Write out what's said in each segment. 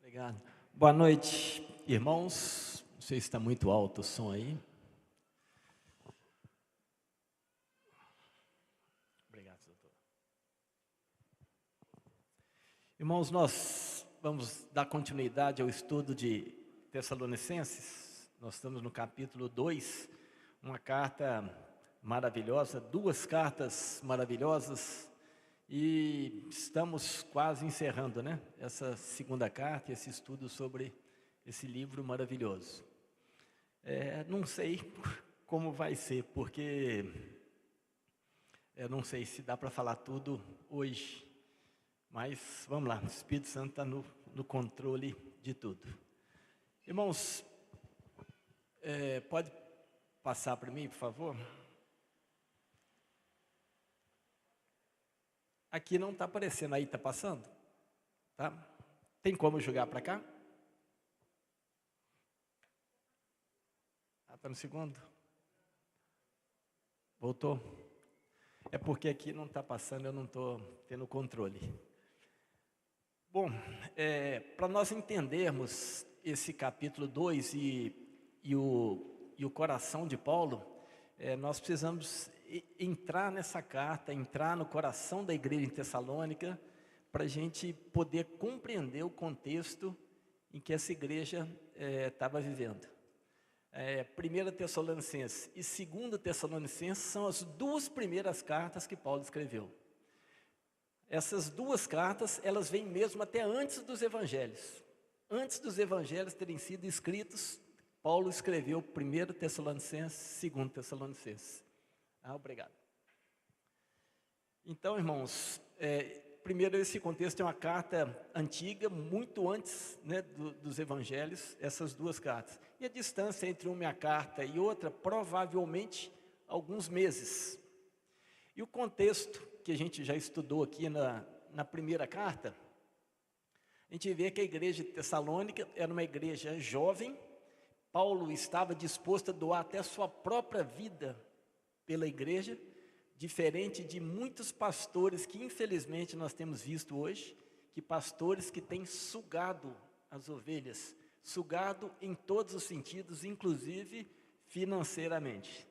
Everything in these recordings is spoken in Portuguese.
Obrigado. Boa noite, irmãos. Não sei se está muito alto o som aí. Obrigado, doutor. Irmãos, nós vamos dar continuidade ao estudo de Tessalonicenses. Nós estamos no capítulo 2, uma carta maravilhosa, duas cartas maravilhosas. E estamos quase encerrando, né? Essa segunda carta, esse estudo sobre esse livro maravilhoso. Não sei como vai ser, porque eu não sei se dá para falar tudo hoje. Mas vamos lá, o Espírito Santo está no controle de tudo. Irmãos, pode passar para mim, por favor? Aqui não está aparecendo, aí está passando? Tá? Tem como jogar para cá? Está no segundo? Voltou? É porque aqui não está passando, eu não estou tendo controle. Bom, para nós entendermos esse capítulo 2 e o coração de Paulo, nós precisamos entrar nessa carta, entrar no coração da igreja em Tessalônica, para a gente poder compreender o contexto em que essa igreja estava vivendo. 1 Tessalonicenses e 2 Tessalonicenses são as duas primeiras cartas que Paulo escreveu. Essas duas cartas, elas vêm mesmo até antes dos evangelhos. Antes dos evangelhos terem sido escritos, Paulo escreveu 1 Tessalonicenses, 2 Tessalonicenses. Obrigado. Então, irmãos, primeiro esse contexto é uma carta antiga, muito antes, né, dos evangelhos, essas duas cartas. E a distância entre uma carta e outra, provavelmente, alguns meses. E o contexto que a gente já estudou aqui na primeira carta, a gente vê que a igreja de Tessalônica era uma igreja jovem. Paulo estava disposto a doar até a sua própria vida pela igreja, diferente de muitos pastores que infelizmente nós temos visto hoje, que pastores que têm sugado as ovelhas, sugado em todos os sentidos, inclusive financeiramente.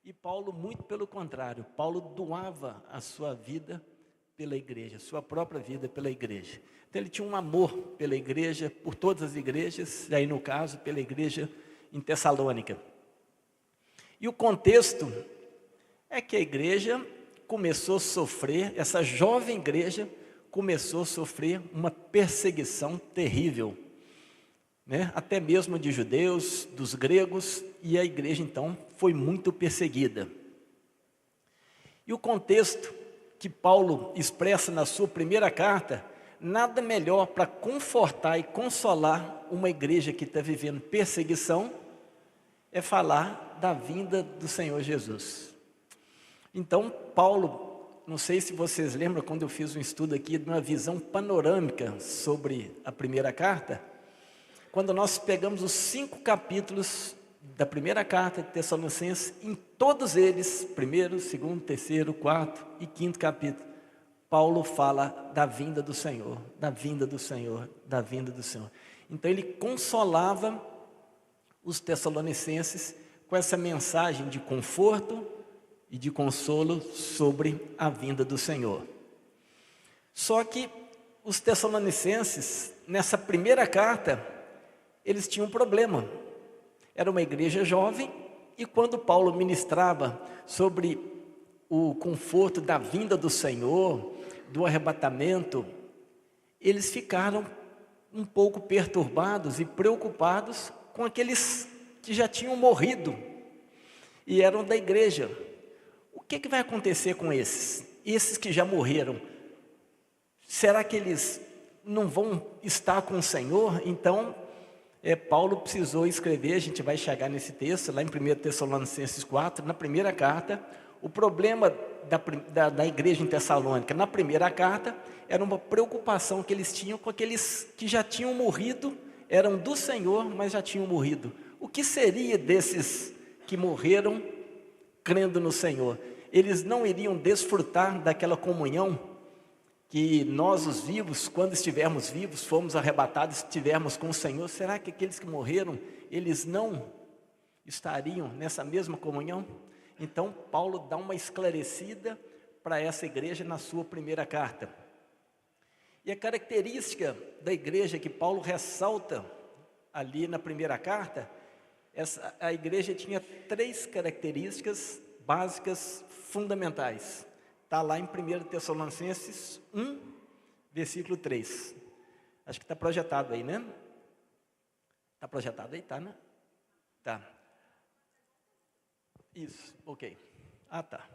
E Paulo, muito pelo contrário, Paulo doava a sua vida pela igreja, sua própria vida pela igreja. Então ele tinha um amor pela igreja, por todas as igrejas, e aí no caso, pela igreja em Tessalônica. E o contexto é que a igreja começou a sofrer, essa jovem igreja começou a sofrer uma perseguição terrível, né? Até mesmo de judeus, dos gregos, e a igreja então foi muito perseguida. E o contexto que Paulo expressa na sua primeira carta, nada melhor para confortar e consolar uma igreja que está vivendo perseguição, é falar da vinda do Senhor Jesus. Então, Paulo, não sei se vocês lembram, quando eu fiz um estudo aqui, de uma visão panorâmica sobre a primeira carta, quando nós pegamos os 5 capítulos da primeira carta de Tessalonicenses, em todos eles, primeiro, segundo, terceiro, quarto e quinto capítulo, Paulo fala da vinda do Senhor, da vinda do Senhor, da vinda do Senhor. Então ele consolava os tessalonicenses com essa mensagem de conforto e de consolo sobre a vinda do Senhor. Só que os tessalonicenses, nessa primeira carta, eles tinham um problema. Era uma igreja jovem, e quando Paulo ministrava sobre o conforto da vinda do Senhor, do arrebatamento, eles ficaram um pouco perturbados e preocupados com aqueles que já tinham morrido e eram da igreja. O que vai acontecer com esses que já morreram? Será que eles não vão estar com o Senhor? Então, Paulo precisou escrever, a gente vai chegar nesse texto, lá em 1 Tessalonicenses 4, na primeira carta. O problema da igreja em Tessalônica, na primeira carta, era uma preocupação que eles tinham com aqueles que já tinham morrido, eram do Senhor, mas já tinham morrido. O que seria desses que morreram crendo no Senhor? Eles não iriam desfrutar daquela comunhão que nós os vivos, quando estivermos vivos, fomos arrebatados, estivermos com o Senhor, será que aqueles que morreram, eles não estariam nessa mesma comunhão? Então Paulo dá uma esclarecida para essa igreja na sua primeira carta. E a característica da igreja que Paulo ressalta ali na primeira carta, a igreja tinha 3 características básicas fundamentais. Está lá em 1 Tessalonicenses 1, versículo 3. Acho que está projetado aí, né? Está projetado aí, tá, né? Tá. Isso, ok. Ah, tá.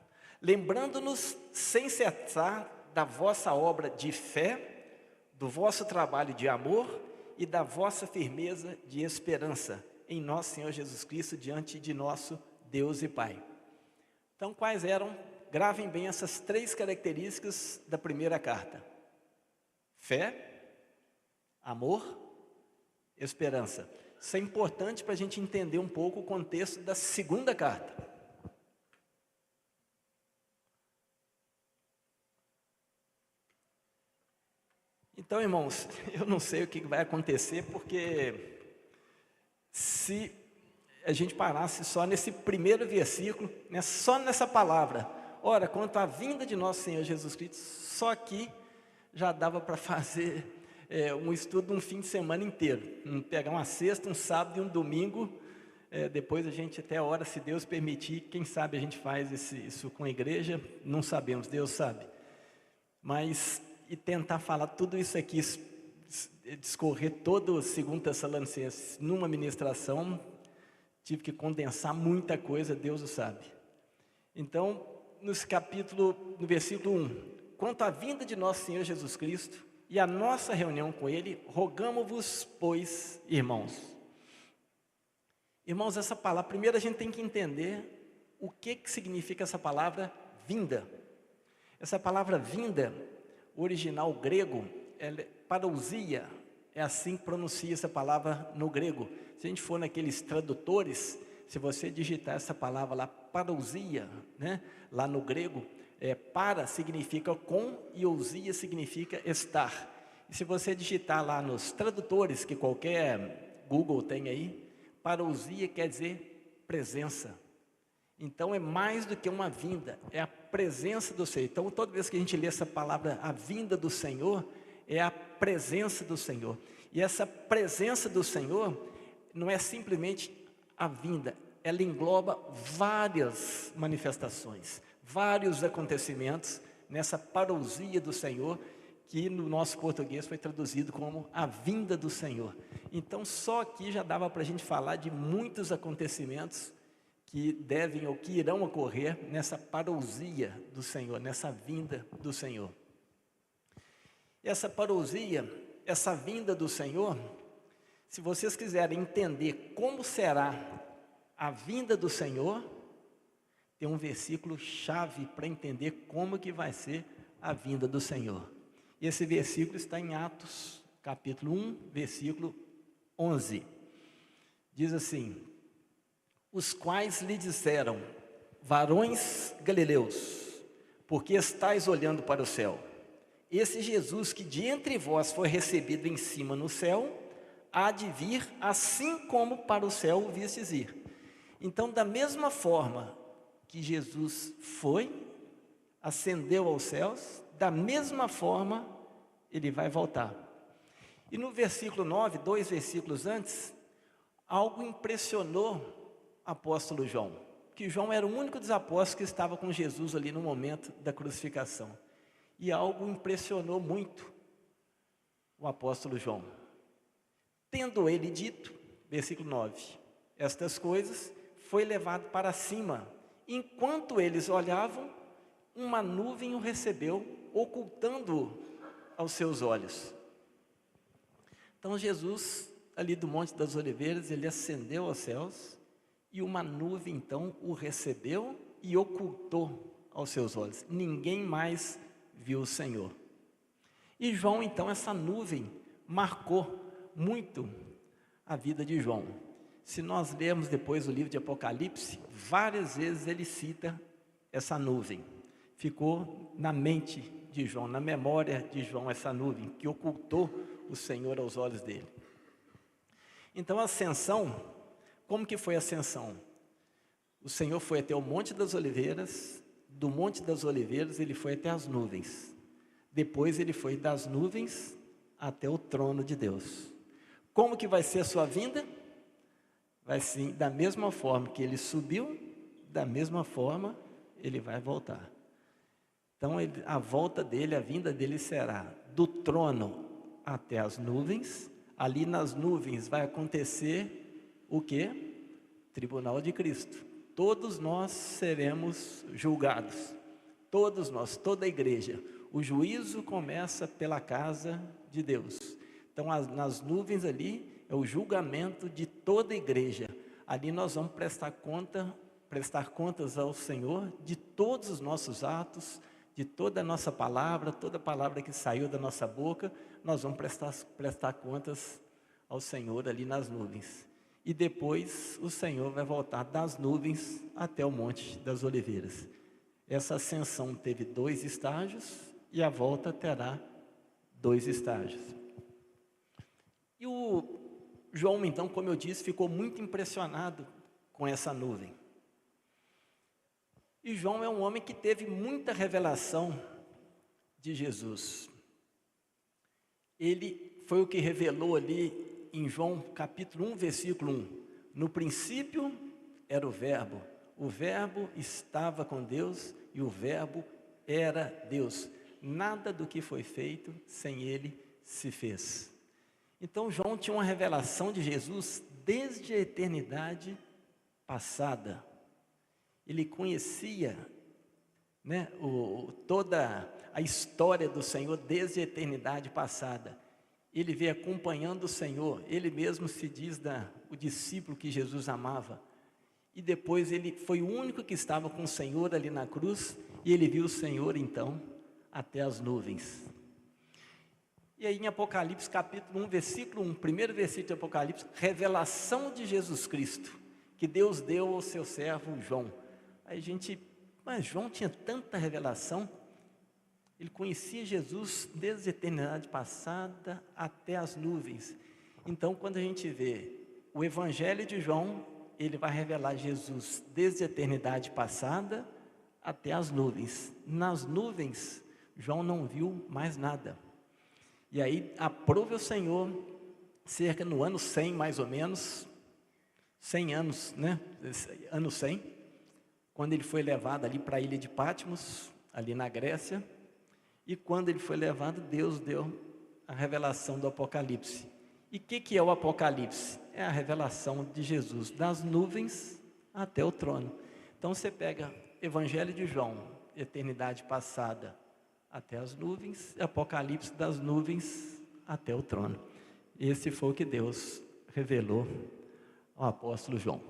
Lembrando-nos sem cessar da vossa obra de fé, do vosso trabalho de amor e da vossa firmeza de esperança em nosso Senhor Jesus Cristo diante de nosso Deus e Pai. Então, quais eram? Gravem bem essas 3 características da primeira carta: fé, amor, esperança. Isso é importante para a gente entender um pouco o contexto da segunda carta. Então, irmãos, eu não sei o que vai acontecer, porque se a gente parasse só nesse primeiro versículo, né, só nessa palavra, ora, quanto à vinda de nosso Senhor Jesus Cristo, só aqui já dava para fazer um estudo um fim de semana inteiro, pegar uma sexta, um sábado e um domingo, depois a gente até ora, se Deus permitir, quem sabe a gente faz isso com a igreja, não sabemos, Deus sabe, mas, e tentar falar tudo isso aqui, discorrer todo o 2 Tessalonicenses numa ministração, tive que condensar muita coisa, Deus o sabe. Então, no versículo 1, quanto à vinda de nosso Senhor Jesus Cristo e a nossa reunião com Ele, rogamo-vos, pois, irmãos. Irmãos, essa palavra, primeiro a gente tem que entender o que significa essa palavra vinda. Essa palavra vinda, o original grego, parousia, é assim que pronuncia essa palavra no grego. Se a gente for naqueles tradutores, se você digitar essa palavra lá, parousia, né, lá no grego, para significa com e ousia significa estar. E se você digitar lá nos tradutores, que qualquer Google tem aí, parousia quer dizer presença. Então é mais do que uma vinda, é a presença do Senhor. Então toda vez que a gente lê essa palavra, a vinda do Senhor, é a presença do Senhor. E essa presença do Senhor não é simplesmente a vinda, ela engloba várias manifestações, vários acontecimentos nessa parousia do Senhor, que no nosso português foi traduzido como a vinda do Senhor. Então só aqui já dava para a gente falar de muitos acontecimentos que devem ou que irão ocorrer nessa parousia do Senhor, nessa vinda do Senhor. Essa parousia, essa vinda do Senhor, se vocês quiserem entender como será a vinda do Senhor, tem um versículo chave para entender como que vai ser a vinda do Senhor. Esse versículo está em Atos, capítulo 1, versículo 11. Diz assim: os quais lhe disseram, varões galileus, porque estáis olhando para o céu? Esse Jesus que de entre vós foi recebido em cima no céu, há de vir assim como para o céu o vistes ir. Então, da mesma forma que Jesus foi, ascendeu aos céus, da mesma forma ele vai voltar. E no versículo 9, 2 versículos antes, algo impressionou o apóstolo João, que João era o único dos apóstolos que estava com Jesus ali no momento da crucificação. E algo impressionou muito o apóstolo João. Tendo ele dito, versículo 9, estas coisas, foi levado para cima. Enquanto eles olhavam, uma nuvem o recebeu, ocultando-o aos seus olhos. Então Jesus, ali do Monte das Oliveiras, ele ascendeu aos céus, e uma nuvem então o recebeu e ocultou aos seus olhos. Ninguém mais viu o Senhor. E João, então, essa nuvem marcou muito a vida de João. Se nós lermos depois o livro de Apocalipse, várias vezes ele cita essa nuvem. Ficou na mente de João, na memória de João, essa nuvem que ocultou o Senhor aos olhos dele. Então a ascensão, como que foi a ascensão? O Senhor foi até o Monte das Oliveiras, do Monte das Oliveiras ele foi até as nuvens. Depois ele foi das nuvens até o trono de Deus. Como que vai ser a sua vinda? Vai ser da mesma forma que ele subiu, da mesma forma ele vai voltar. Então a volta dele, a vinda dele será do trono até as nuvens. Ali nas nuvens vai acontecer o quê? Tribunal de Cristo. Todos nós seremos julgados. Todos nós, toda a igreja. O juízo começa pela casa de Deus. Então nas nuvens ali é o julgamento de toda a igreja. Ali nós vamos prestar contas ao Senhor de todos os nossos atos, de toda a nossa palavra, toda palavra que saiu da nossa boca, nós vamos prestar contas ao Senhor ali nas nuvens. E depois o Senhor vai voltar das nuvens até o Monte das Oliveiras. Essa ascensão teve 2 estágios e a volta terá 2 estágios. E o João, então, como eu disse, ficou muito impressionado com essa nuvem. E João é um homem que teve muita revelação de Jesus. Ele foi o que revelou ali em João capítulo 1, versículo 1. No princípio era o Verbo estava com Deus e o Verbo era Deus. Nada do que foi feito sem ele se fez. Então João tinha uma revelação de Jesus desde a eternidade passada. Ele conhecia, né, toda a história do Senhor desde a eternidade passada. Ele veio acompanhando o Senhor. Ele mesmo se diz o discípulo que Jesus amava. E depois ele foi o único que estava com o Senhor ali na cruz. E ele viu o Senhor então até as nuvens. E aí em Apocalipse capítulo 1, versículo 1, primeiro versículo de Apocalipse, revelação de Jesus Cristo, que Deus deu ao seu servo João. Aí mas João tinha tanta revelação, ele conhecia Jesus desde a eternidade passada até as nuvens. Então quando a gente vê o Evangelho de João, ele vai revelar Jesus desde a eternidade passada até as nuvens. Nas nuvens, João não viu mais nada. E aí aprove o Senhor, cerca no ano 100 mais ou menos, 100 anos, né? Ano 100, quando ele foi levado ali para a ilha de Patmos, ali na Grécia, e quando ele foi levado, Deus deu a revelação do Apocalipse. E o que é o Apocalipse? É a revelação de Jesus, das nuvens até o trono. Então você pega Evangelho de João, eternidade passada até as nuvens, Apocalipse das nuvens até o trono. Esse foi o que Deus revelou ao apóstolo João.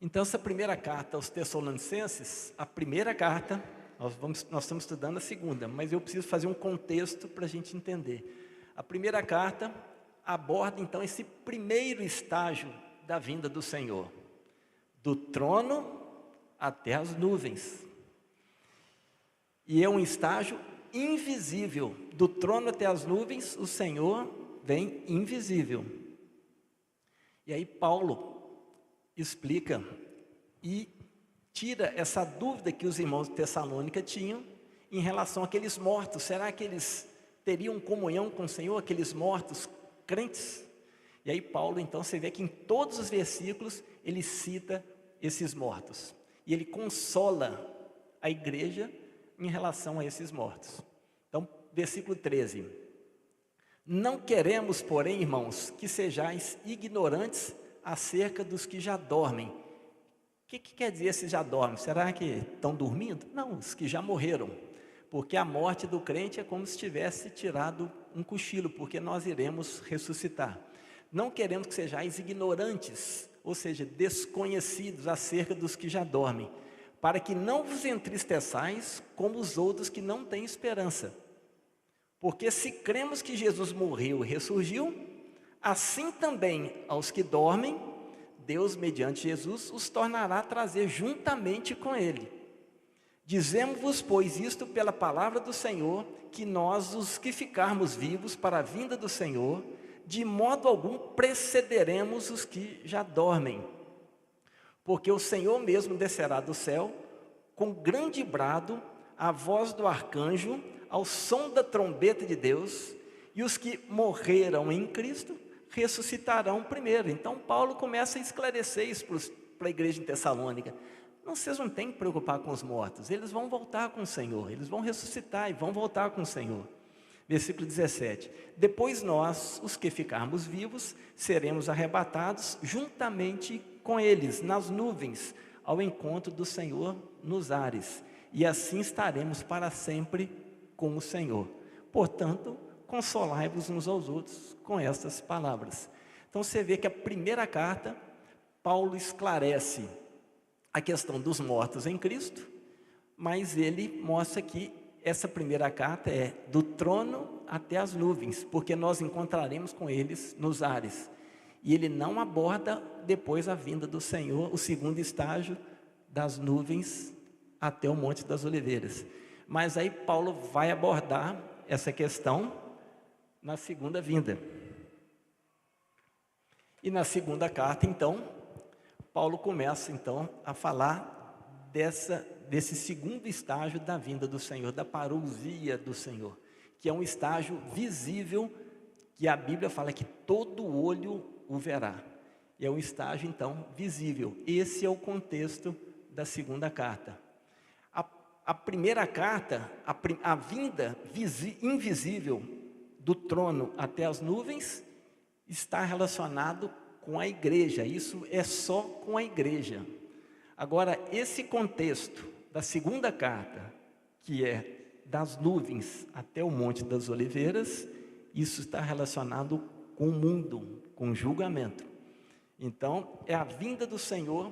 Então essa primeira carta aos Tessalonicenses, a primeira carta, nós estamos estudando a segunda, mas eu preciso fazer um contexto para a gente entender. A primeira carta aborda então esse primeiro estágio da vinda do Senhor, do trono até as nuvens. E é um estágio invisível, do trono até as nuvens, o Senhor vem invisível. E aí Paulo explica e tira essa dúvida que os irmãos de Tessalônica tinham em relação àqueles mortos. Será que eles teriam comunhão com o Senhor, aqueles mortos crentes? E aí Paulo, então, você vê que em todos os versículos ele cita esses mortos. E ele consola a igreja em relação a esses mortos. Então, versículo 13. Não queremos, porém, irmãos, que sejais ignorantes acerca dos que já dormem. O que quer dizer esses já dormem? Será que estão dormindo? Não, os que já morreram. Porque a morte do crente é como se tivesse tirado um cochilo, porque nós iremos ressuscitar. Não queremos que sejais ignorantes, ou seja, desconhecidos acerca dos que já dormem, para que não vos entristeçais como os outros que não têm esperança. Porque se cremos que Jesus morreu e ressurgiu, assim também aos que dormem, Deus, mediante Jesus, os tornará a trazer juntamente com Ele. Dizemos-vos, pois, isto pela palavra do Senhor, que nós, os que ficarmos vivos para a vinda do Senhor, de modo algum precederemos os que já dormem. Porque o Senhor mesmo descerá do céu, com grande brado, a voz do arcanjo, ao som da trombeta de Deus, e os que morreram em Cristo ressuscitarão primeiro. Então Paulo começa a esclarecer isso para a igreja em Tessalônica. Não, vocês não têm que preocupar com os mortos, eles vão voltar com o Senhor, eles vão ressuscitar e vão voltar com o Senhor. Versículo 17: depois nós, os que ficarmos vivos, seremos arrebatados juntamente com eles, nas nuvens, ao encontro do Senhor nos ares, e assim estaremos para sempre com o Senhor. Portanto, consolai-vos uns aos outros com estas palavras. Então você vê que a primeira carta, Paulo esclarece a questão dos mortos em Cristo, mas ele mostra que essa primeira carta é do trono até as nuvens, porque nós encontraremos com eles nos ares. E ele não aborda depois a vinda do Senhor, o segundo estágio das nuvens até o Monte das Oliveiras. Mas aí Paulo vai abordar essa questão na segunda vinda. E na segunda carta, então, Paulo começa então a falar desse segundo estágio da vinda do Senhor, da parousia do Senhor, que é um estágio visível, que a Bíblia fala que todo olho o verá. E é um estágio então visível. Esse é o contexto da segunda carta. A primeira carta, a vinda invisível do trono até as nuvens, está relacionado com a igreja. Isso é só com a igreja. Agora, esse contexto da segunda carta, que é das nuvens até o Monte das Oliveiras, isso está relacionado com o mundo, com o julgamento. Então, é a vinda do Senhor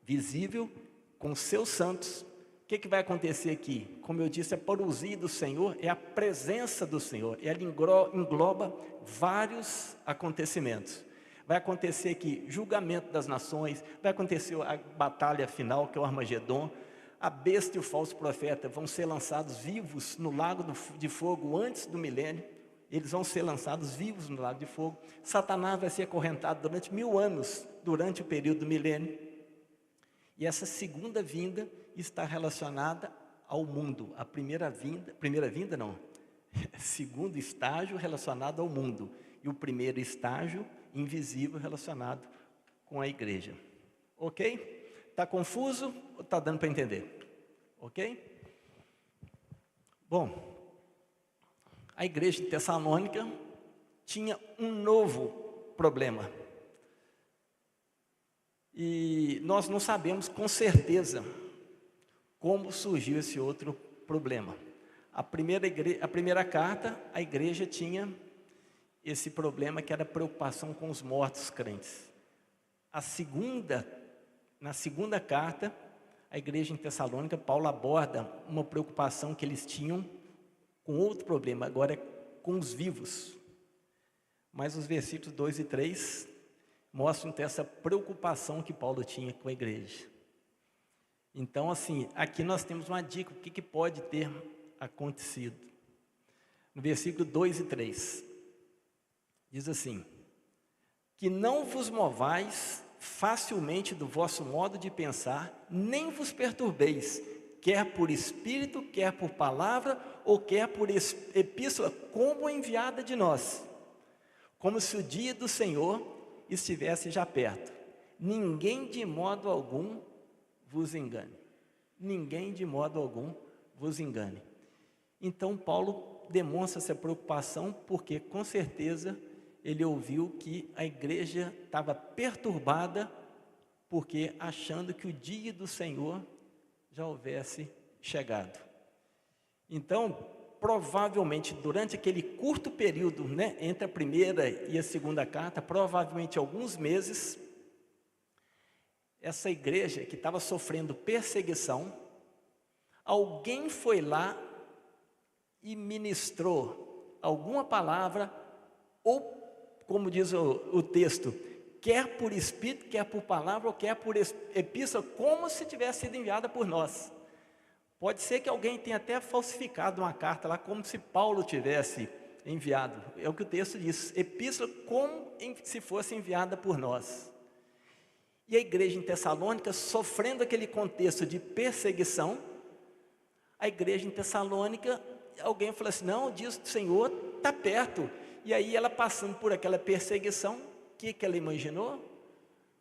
visível com seus santos. O que vai acontecer aqui? Como eu disse, a parousia do Senhor é a presença do Senhor. Ela engloba vários acontecimentos. Vai acontecer aqui julgamento das nações, vai acontecer a batalha final, que é o Armagedon. A besta e o falso profeta vão ser lançados vivos no lago de fogo antes do milênio. Eles vão ser lançados vivos no lago de fogo. Satanás vai ser acorrentado durante 1000 anos, durante o período do milênio. E essa segunda vinda está relacionada ao mundo. A primeira vinda não, segundo estágio relacionado ao mundo. E o primeiro estágio invisível relacionado com a igreja. Ok? Está confuso ou está dando para entender? Ok? Bom, a igreja de Tessalônica tinha um novo problema. E nós não sabemos com certeza como surgiu esse outro problema. A primeira carta, a igreja tinha esse problema que era a preocupação com os mortos crentes. Na segunda carta, a igreja em Tessalônica, Paulo aborda uma preocupação que eles tinham com outro problema, agora é com os vivos. Mas os versículos 2 e 3 mostram então essa preocupação que Paulo tinha com a igreja. Então, assim, aqui nós temos uma dica, o que pode ter acontecido. No versículo 2 e 3, diz assim: que não vos movais facilmente do vosso modo de pensar, nem vos perturbeis, quer por espírito, quer por palavra, ou quer por epístola, como enviada de nós, como se o dia do Senhor estivesse já perto. Ninguém de modo algum vos engane. Ninguém de modo algum vos engane. Então Paulo demonstra essa preocupação, porque com certeza ele ouviu que a igreja estava perturbada, porque achando que o dia do Senhor já houvesse chegado. Então, provavelmente, durante aquele curto período, né, entre a primeira e a segunda carta, provavelmente alguns meses, essa igreja que estava sofrendo perseguição, alguém foi lá e ministrou alguma palavra, ou, como diz o texto, quer por espírito, quer por palavra, ou quer por epístola, como se tivesse sido enviada por nós. Pode ser que alguém tenha até falsificado uma carta lá, como se Paulo tivesse enviado. É o que o texto diz, epístola como se fosse enviada por nós. E a igreja em Tessalônica, sofrendo aquele contexto de perseguição, a igreja em Tessalônica, alguém falou assim, não, o dia do Senhor está perto. E aí ela passando por aquela perseguição, o que ela imaginou?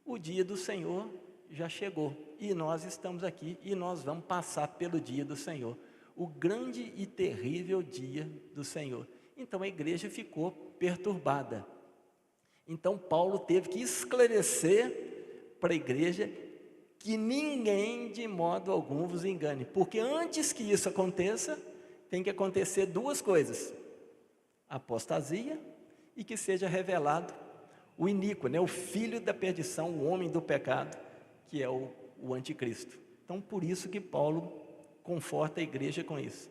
O dia do Senhor já chegou, e nós estamos aqui, e nós vamos passar pelo dia do Senhor, o grande e terrível dia do Senhor. Então a igreja ficou perturbada. Então Paulo teve que esclarecer para a igreja que ninguém de modo algum vos engane, porque antes que isso aconteça, tem que acontecer duas coisas, apostasia e que seja revelado o iníquo, o filho da perdição, o homem do pecado, que é o anticristo. Então por isso que Paulo conforta a igreja com isso.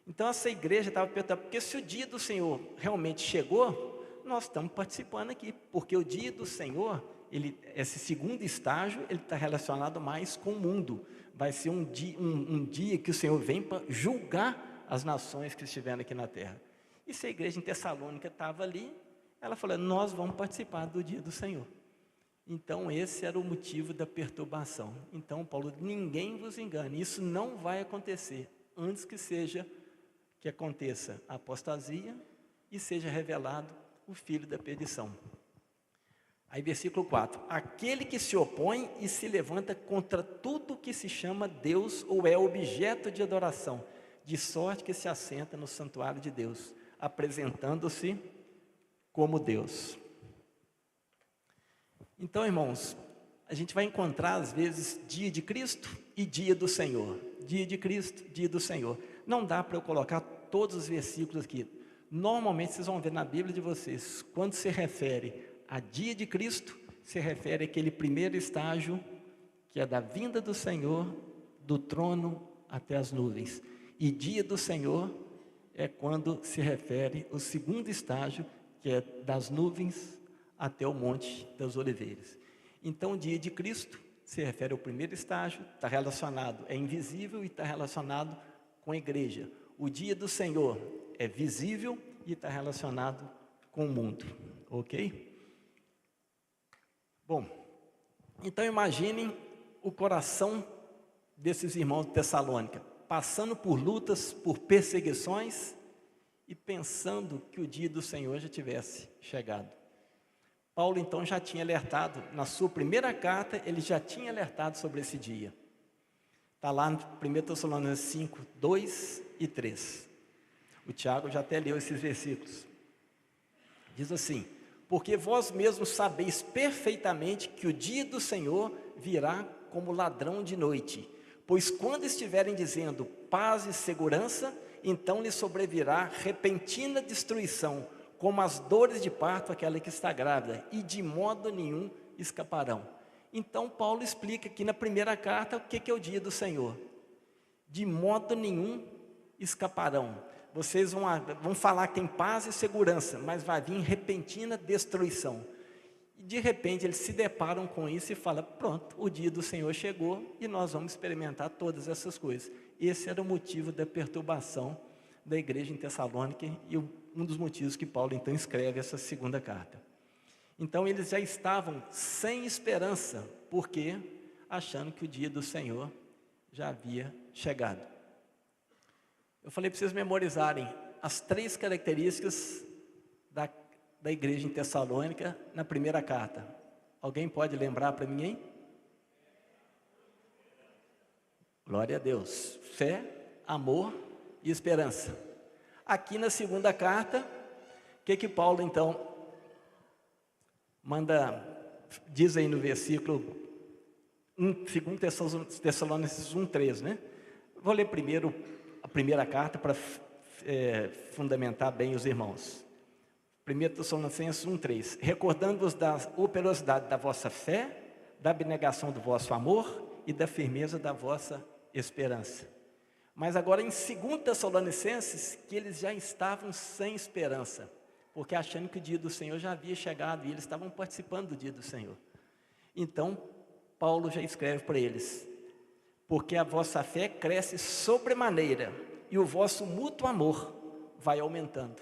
Então essa igreja estava perguntando, porque se o dia do Senhor realmente chegou, nós estamos participando aqui, porque o dia do Senhor, esse segundo estágio, ele está relacionado mais com o mundo. Vai ser um dia que o Senhor vem para julgar as nações que estiverem aqui na terra. E se a igreja em Tessalônica estava ali, ela falou, nós vamos participar do dia do Senhor. Então esse era o motivo da perturbação. Então Paulo, ninguém vos engane, isso não vai acontecer, antes que aconteça a apostasia e seja revelado o filho da perdição. Aí versículo 4, aquele que se opõe e se levanta contra tudo que se chama Deus ou é objeto de adoração, de sorte que se assenta no santuário de Deus, apresentando-se como Deus. Então, irmãos, a gente vai encontrar às vezes dia de Cristo e dia do Senhor. Dia de Cristo, dia do Senhor. Não dá para eu colocar todos os versículos aqui. Normalmente vocês vão ver na Bíblia de vocês, quando se refere a dia de Cristo, se refere àquele primeiro estágio, que é da vinda do Senhor, do trono até as nuvens. E dia do Senhor é quando se refere ao segundo estágio, que é das nuvens até o Monte das Oliveiras. Então, o dia de Cristo se refere ao primeiro estágio, está relacionado, é invisível e está relacionado com a igreja. O dia do Senhor é visível e está relacionado com o mundo, ok? Bom, então imaginem o coração desses irmãos de Tessalônica, passando por lutas, por perseguições e pensando que o dia do Senhor já tivesse chegado. Paulo então já tinha alertado, na sua primeira carta, ele já tinha alertado sobre esse dia. Está lá no 1 Tessalonicenses 5, 2 e 3. O Tiago já até leu esses versículos. Diz assim, porque vós mesmos sabeis perfeitamente que o dia do Senhor virá como ladrão de noite. Pois quando estiverem dizendo paz e segurança, então lhe sobrevirá repentina destruição, como as dores de parto aquela que está grávida, e de modo nenhum escaparão. Então Paulo explica aqui na primeira carta o que é o dia do Senhor. De modo nenhum escaparão. Vocês vão falar que tem paz e segurança, mas vai vir repentina destruição. E de repente eles se deparam com isso e falam, pronto, o dia do Senhor chegou e nós vamos experimentar todas essas coisas. Esse era o motivo da perturbação da igreja em Tessalônica e um dos motivos que Paulo então escreve essa segunda carta. Então eles já estavam sem esperança, porque achando que o dia do Senhor já havia chegado. Eu falei para vocês memorizarem as 3 características da igreja em Tessalônica na primeira carta. Alguém pode lembrar para mim, hein? Glória a Deus. Fé, amor e esperança. Aqui na segunda carta, o que Paulo então diz aí no versículo 2 Tessalonicenses 1:3, né? Vou ler primeiro a primeira carta para fundamentar bem os irmãos. 1 Tessalonicenses 1:3, recordando-vos da operosidade da vossa fé, da abnegação do vosso amor e da firmeza da vossa esperança. Mas agora em 2 Tessalonicenses, que eles já estavam sem esperança, porque achando que o dia do Senhor já havia chegado, e eles estavam participando do dia do Senhor. Então, Paulo já escreve para eles, porque a vossa fé cresce sobremaneira, e o vosso mútuo amor vai aumentando.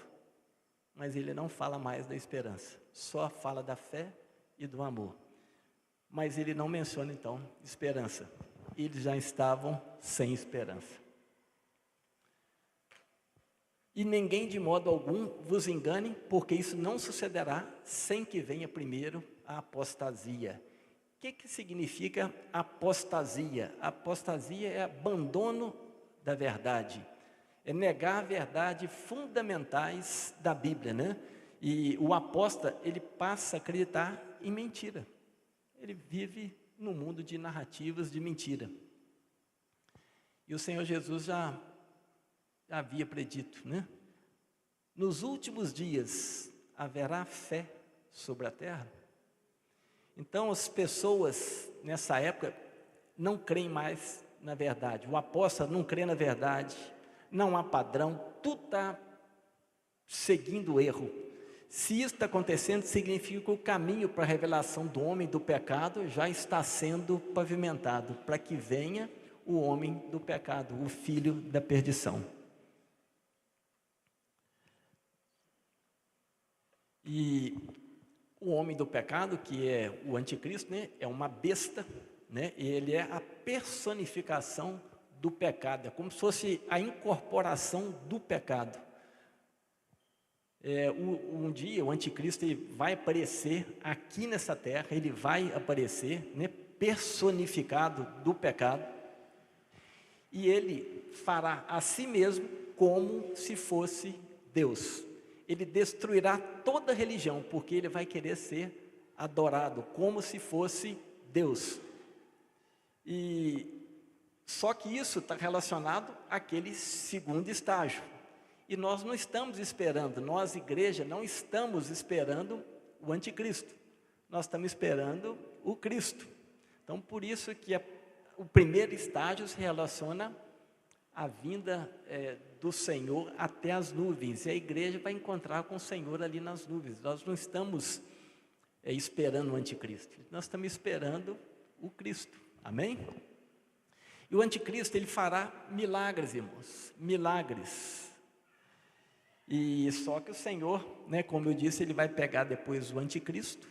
Mas ele não fala mais da esperança, só fala da fé e do amor. Mas ele não menciona então esperança. Eles já estavam sem esperança. E ninguém de modo algum vos engane, porque isso não sucederá sem que venha primeiro a apostasia. O que significa apostasia? Apostasia é abandono da verdade, é negar a verdade fundamentais da Bíblia, né? E o apóstata, ele passa a acreditar em mentira. Ele vive no mundo de narrativas de mentira. E o Senhor Jesus já havia predito, né? Nos últimos dias haverá fé sobre a terra. Então as pessoas nessa época não creem mais na verdade. O apóstolo não crê na verdade, não há padrão, tudo está seguindo o erro. Se isso está acontecendo, significa que o caminho para a revelação do homem do pecado já está sendo pavimentado, para que venha o homem do pecado, o filho da perdição. E o homem do pecado, que é o anticristo, né, é uma besta, né, e ele é a personificação do pecado, é como se fosse a incorporação do pecado. Um dia o anticristo ele vai aparecer aqui nessa terra, ele vai aparecer, né, personificado do pecado, e ele fará a si mesmo como se fosse Deus. Ele destruirá toda religião, porque ele vai querer ser adorado como se fosse Deus. E só que isso está relacionado àquele segundo estágio. E nós não estamos esperando, nós, igreja, não estamos esperando o anticristo. Nós estamos esperando o Cristo. Então, por isso que o primeiro estágio se relaciona à vinda do Senhor até as nuvens. E a igreja vai encontrar com o Senhor ali nas nuvens. Nós não estamos esperando o anticristo. Nós estamos esperando o Cristo. Amém? E o anticristo, ele fará milagres, irmãos. Milagres. E só que o Senhor, né, como eu disse, ele vai pegar depois o anticristo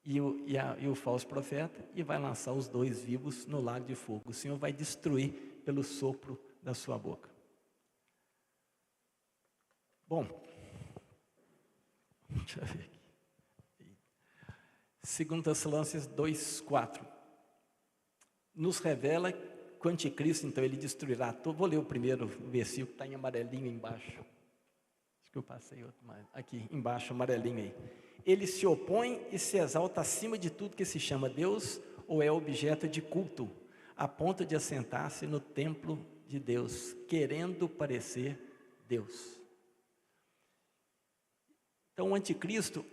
e o falso profeta e vai lançar os dois vivos no lago de fogo. O Senhor vai destruir pelo sopro da sua boca. Bom, deixa eu ver aqui. 2 Tessalonicenses 2:4 nos revela que o anticristo, então, ele destruirá todo. Vou ler o primeiro versículo, que está em amarelinho embaixo. Que eu passei outro mais. Aqui embaixo, amarelinho aí. Ele se opõe e se exalta acima de tudo que se chama Deus ou é objeto de culto, a ponto de assentar-se no templo de Deus, querendo parecer Deus. Então o anticristo,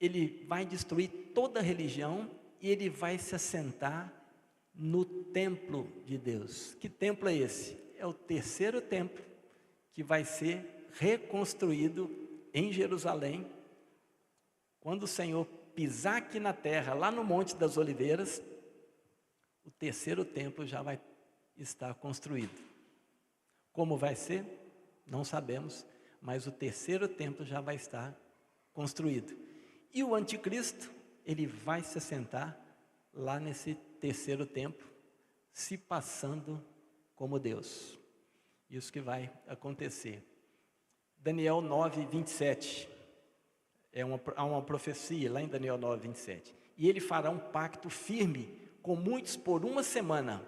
ele vai destruir toda a religião e ele vai se assentar no templo de Deus. Que templo é esse? É o terceiro templo que vai ser reconstruído em Jerusalém, quando o Senhor pisar aqui na terra, lá no Monte das Oliveiras, o terceiro templo já vai estar construído. Como vai ser? Não sabemos, mas o terceiro templo já vai estar construído. E o anticristo, ele vai se assentar lá nesse terceiro templo, se passando como Deus. Isso que vai acontecer. Daniel 9:27, há uma profecia lá em Daniel 9:27. E ele fará um pacto firme com muitos por uma semana.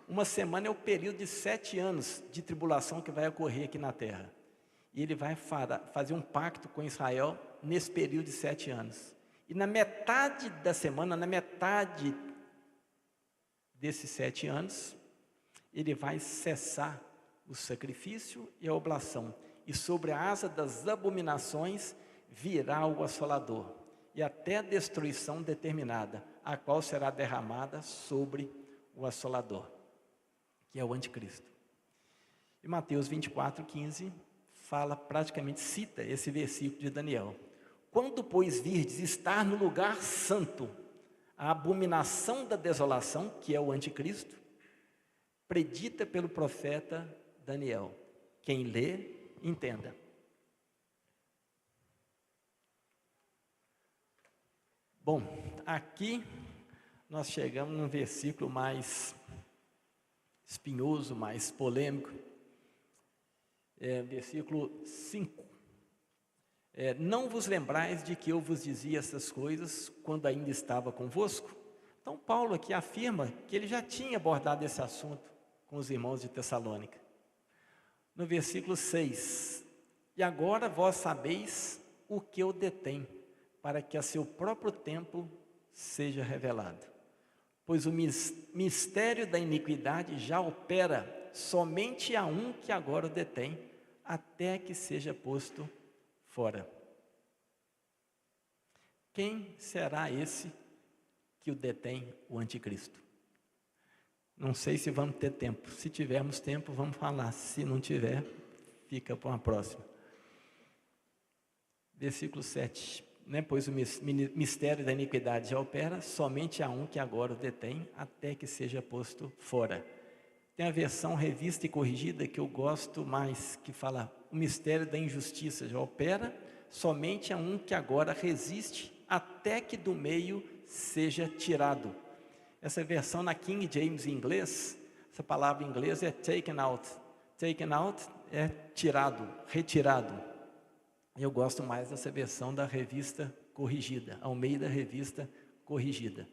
Uma semana é o período de 7 anos de tribulação que vai ocorrer aqui na terra. E ele vai fazer um pacto com Israel nesse período de 7 anos. E na metade da semana, na metade desses 7 anos, ele vai cessar o sacrifício e a oblação. E sobre a asa das abominações virá o assolador, e até a destruição determinada, a qual será derramada sobre o assolador, que é o anticristo. E Mateus 24:15 fala, praticamente cita esse versículo de Daniel. Quando, pois, virdes estar no lugar santo, a abominação da desolação, que é o anticristo, predita pelo profeta Daniel. Quem lê, entenda. Bom, aqui nós chegamos num versículo mais espinhoso, mais polêmico, versículo 5. Não vos lembrais de que eu vos dizia essas coisas quando ainda estava convosco? Então Paulo aqui afirma que ele já tinha abordado esse assunto com os irmãos de Tessalônica. No versículo 6, e agora vós sabeis o que eu detém, para que a seu próprio tempo seja revelado. Pois o mistério da iniquidade já opera, somente há um que agora o detém, até que seja posto fora. Quem será esse que o detém? O anticristo. Não sei se vamos ter tempo. Se tivermos tempo, vamos falar. Se não tiver, fica para uma próxima. Versículo 7. Pois o mistério da iniquidade já opera, somente há um que agora o detém, até que seja posto fora. Tem a versão revista e corrigida que eu gosto mais, que fala: o mistério da injustiça já opera, somente há um que agora resiste, até que do meio seja tirado. Essa versão na King James em inglês, essa palavra em inglês é taken out. Taken out é tirado, retirado. Eu gosto mais dessa versão da revista corrigida, Almeida Revista Corrigida.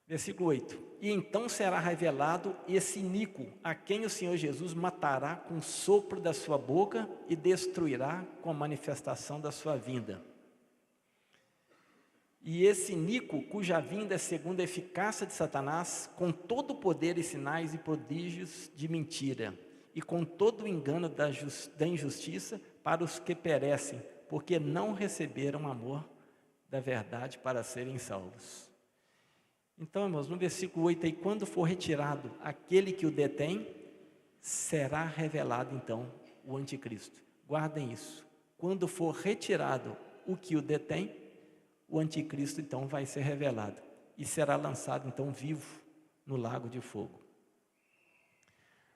Versículo 8. E então será revelado esse iníquo, a quem o Senhor Jesus matará com o sopro da sua boca e destruirá com a manifestação da sua vinda. E esse iníquo, cuja vinda é segundo a eficácia de Satanás, com todo o poder e sinais e prodígios de mentira, e com todo o engano da injustiça para os que perecem, porque não receberam amor da verdade para serem salvos. Então, irmãos, no versículo 8 aí, quando for retirado aquele que o detém, será revelado então o anticristo. Guardem isso. Quando for retirado o que o detém, o anticristo então vai ser revelado e será lançado então vivo no lago de fogo.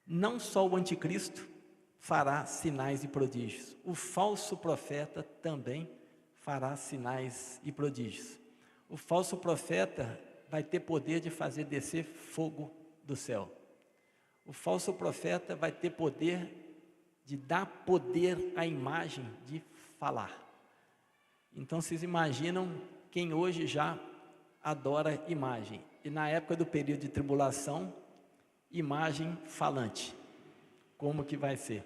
Não só o anticristo fará sinais e prodígios, o falso profeta também fará sinais e prodígios. O falso profeta vai ter poder de fazer descer fogo do céu. O falso profeta vai ter poder de dar poder à imagem de falar. Então vocês imaginam quem hoje já adora imagem. E na época do período de tribulação, imagem falante. Como que vai ser?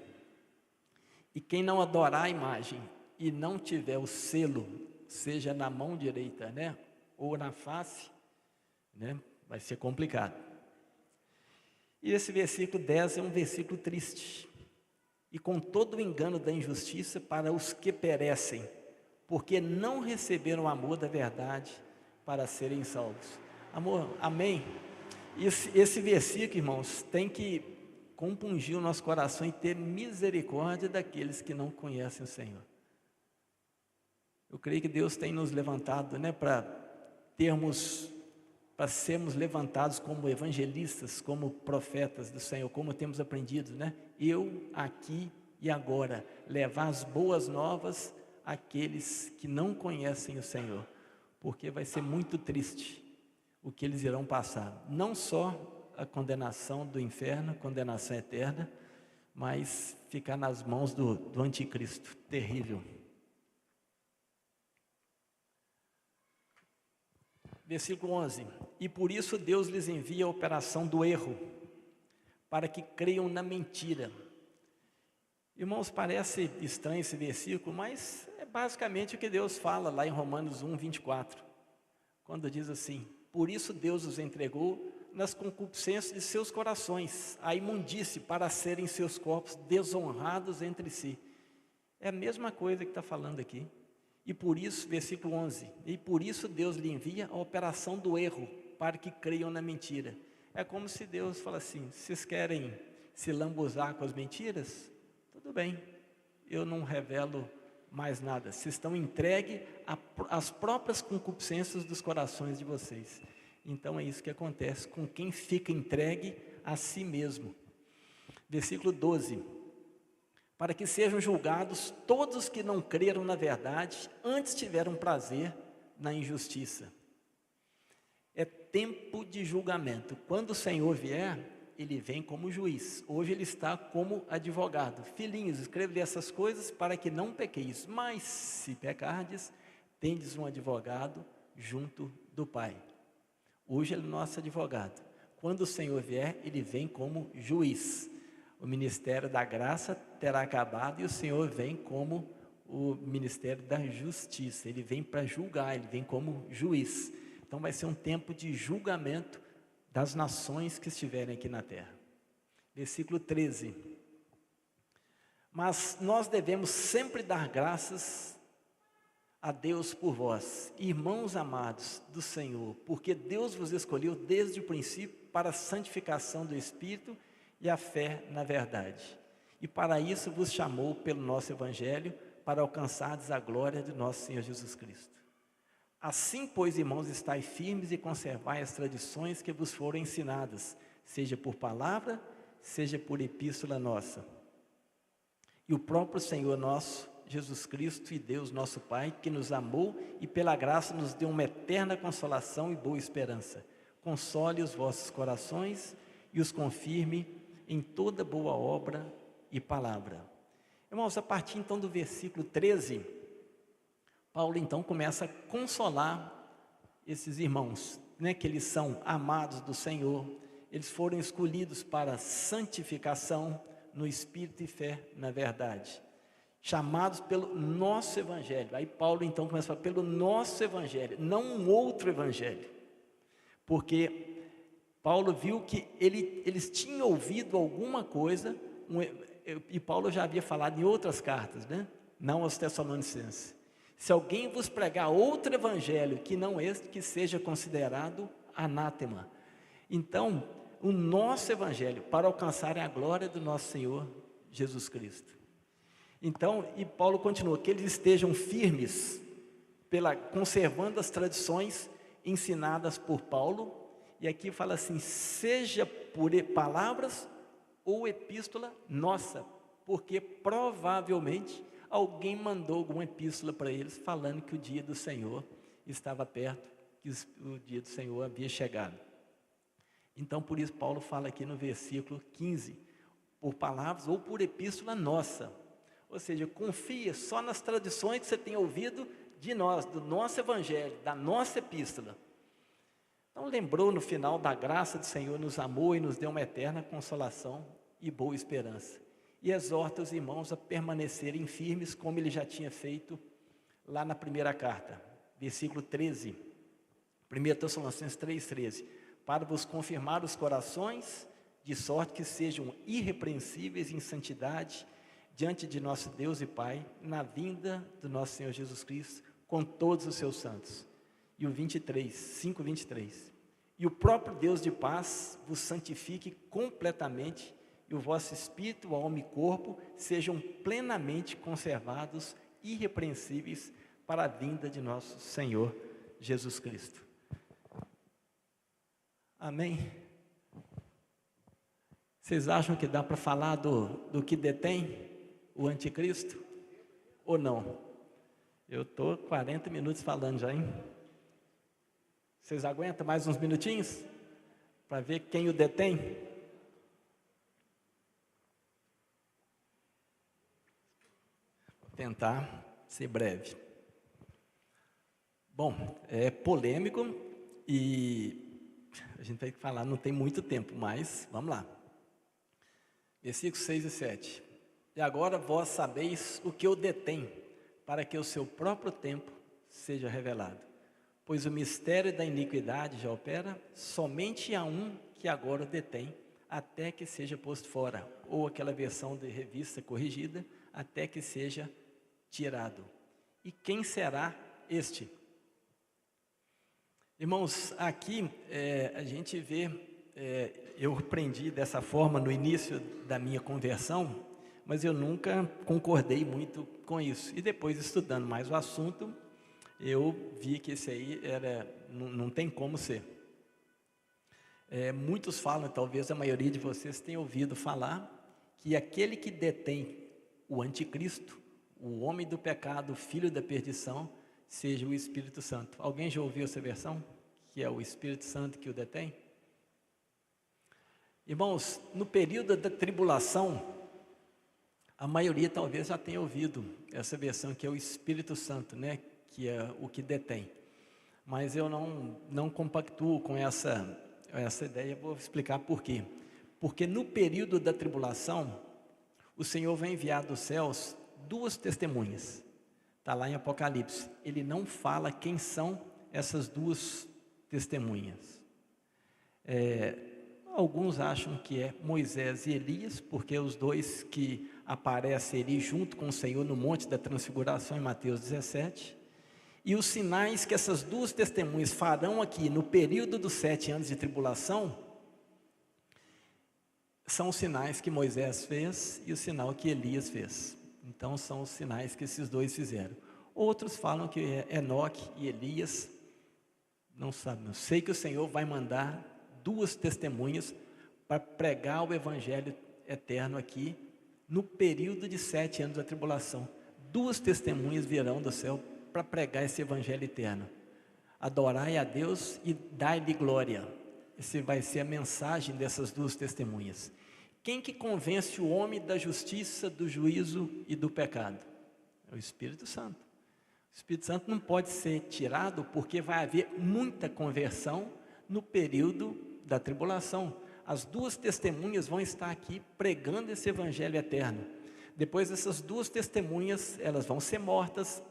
E quem não adorar a imagem e não tiver o selo, seja na mão direita, ou na face, vai ser complicado. E esse versículo 10 é um versículo triste. E com todo o engano da injustiça para os que perecem, porque não receberam o amor da verdade para serem salvos. Amor, amém? Esse versículo, irmãos, tem que compungir o nosso coração e ter misericórdia daqueles que não conhecem o Senhor. Eu creio que Deus tem nos levantado, para sermos levantados como evangelistas, como profetas do Senhor, como temos aprendido, Eu, aqui e agora, levar as boas novas àqueles que não conhecem o Senhor, porque vai ser muito triste o que eles irão passar, não só a condenação do inferno, condenação eterna, mas ficar nas mãos do anticristo, terrível. Versículo 11, e por isso Deus lhes envia a operação do erro, para que creiam na mentira. Irmãos, parece estranho esse versículo, mas é basicamente o que Deus fala lá em Romanos 1, 24, quando diz assim: por isso Deus os entregou nas concupiscências de seus corações, a imundície, para serem seus corpos desonrados entre si. É a mesma coisa que está falando aqui. E por isso, versículo 11, e por isso Deus lhe envia a operação do erro, para que creiam na mentira. É como se Deus fala assim: vocês querem se lambuzar com as mentiras? Tudo bem, eu não revelo mais nada. Vocês estão entregues às próprias concupiscências dos corações de vocês. Então é isso que acontece com quem fica entregue a si mesmo. Versículo 12. Para que sejam julgados todos os que não creram na verdade, antes tiveram prazer na injustiça. É tempo de julgamento. Quando o Senhor vier, Ele vem como juiz. Hoje Ele está como advogado. Filhinhos, escrevo-lhe essas coisas para que não pequeis. Mas, se pecardes, tendes um advogado junto do Pai. Hoje Ele é nosso advogado. Quando o Senhor vier, Ele vem como juiz. O ministério da graça terá acabado e o Senhor vem como o ministério da justiça. Ele vem para julgar, Ele vem como juiz. Então vai ser um tempo de julgamento das nações que estiverem aqui na terra. Versículo 13. Mas nós devemos sempre dar graças a Deus por vós, irmãos amados do Senhor, porque Deus vos escolheu desde o princípio para a santificação do Espírito e a fé na verdade. E para isso vos chamou pelo nosso Evangelho, para alcançardes a glória de nosso Senhor Jesus Cristo. Assim, pois, irmãos, estai firmes e conservai as tradições que vos foram ensinadas, seja por palavra, seja por epístola nossa. E o próprio Senhor nosso, Jesus Cristo e Deus nosso Pai, que nos amou e pela graça nos deu uma eterna consolação e boa esperança, console os vossos corações e os confirme em toda boa obra e palavra. Irmãos, a partir então do versículo 13, Paulo então começa a consolar esses irmãos, que eles são amados do Senhor, eles foram escolhidos para a santificação no Espírito e fé na verdade, chamados pelo nosso Evangelho. Aí Paulo então começa a falar, pelo nosso Evangelho, não um outro Evangelho, porque Paulo viu que eles tinham ouvido alguma coisa, e Paulo já havia falado em outras cartas, não aos Tessalonicenses. Se alguém vos pregar outro evangelho que não este, que seja considerado anátema. Então, o nosso evangelho, para alcançar a glória do nosso Senhor Jesus Cristo. Então, e Paulo continua, que eles estejam firmes, conservando as tradições ensinadas por Paulo, e aqui fala assim, seja por palavras ou epístola nossa, porque provavelmente alguém mandou alguma epístola para eles, falando que o dia do Senhor estava perto, que o dia do Senhor havia chegado. Então, por isso Paulo fala aqui no versículo 15, por palavras ou por epístola nossa, ou seja, confia só nas tradições que você tem ouvido de nós, do nosso evangelho, da nossa epístola. Então lembrou no final da graça do Senhor, nos amou e nos deu uma eterna consolação e boa esperança. E exorta os irmãos a permanecerem firmes, como ele já tinha feito lá na primeira carta, versículo 13, 1 Tessalonicenses 3,13, para vos confirmar os corações, de sorte que sejam irrepreensíveis em santidade, diante de nosso Deus e Pai, na vinda do nosso Senhor Jesus Cristo, com todos os seus santos. E o 5:23, e o próprio Deus de paz vos santifique completamente, e o vosso espírito, alma e corpo sejam plenamente conservados, irrepreensíveis, para a vinda de nosso Senhor Jesus Cristo. Amém? Vocês acham que dá para falar do que detém o anticristo? Ou não? Eu estou 40 minutos falando já, hein? Vocês aguentam mais uns minutinhos? Para ver quem o detém? Vou tentar ser breve. Bom, é polêmico e a gente vai falar, não tem muito tempo, mas vamos lá. Versículos 6 e 7. E agora vós sabeis o que o detém, para que o seu próprio tempo seja revelado. Pois o mistério da iniquidade já opera, somente há um que agora o detém, até que seja posto fora, ou aquela versão de revista corrigida, até que seja tirado. E quem será este? Irmãos, aqui a gente vê, eu aprendi dessa forma no início da minha conversão, mas eu nunca concordei muito com isso. E depois, estudando mais o assunto, eu vi que esse aí não tem como ser. Muitos falam, talvez a maioria de vocês tenha ouvido falar, que aquele que detém o anticristo, o homem do pecado, o filho da perdição, seja o Espírito Santo. Alguém já ouviu essa versão? Que é o Espírito Santo que o detém? Irmãos, no período da tribulação, a maioria talvez já tenha ouvido essa versão, que é o Espírito Santo, né? Que é o que detém. Mas eu não compactuo com essa ideia, vou explicar por quê. Porque no período da tribulação, o Senhor vai enviar dos céus 2 testemunhas. Está lá em Apocalipse. Ele não fala quem são essas 2 testemunhas. Alguns acham que é Moisés e Elias, porque os 2 que aparecem ali junto com o Senhor no Monte da Transfiguração, em Mateus 17. E os sinais que essas 2 testemunhas farão aqui no período dos 7 anos de tribulação, são os sinais que Moisés fez e o sinal que Elias fez. Então são os sinais que esses 2 fizeram. Outros falam que é Enoque e Elias, não sabe, não sei, que o Senhor vai mandar 2 testemunhas para pregar o evangelho eterno aqui no período de 7 anos da tribulação. 2 testemunhas virão do céu para pregar esse evangelho eterno. Adorai a Deus e dai-lhe glória. Essa vai ser a mensagem dessas 2 testemunhas. Quem que convence o homem da justiça, do juízo e do pecado? É o Espírito Santo. O Espírito Santo não pode ser tirado, porque vai haver muita conversão no período da tribulação. As 2 testemunhas vão estar aqui pregando esse evangelho eterno. Depois essas 2 testemunhas, elas vão ser mortas,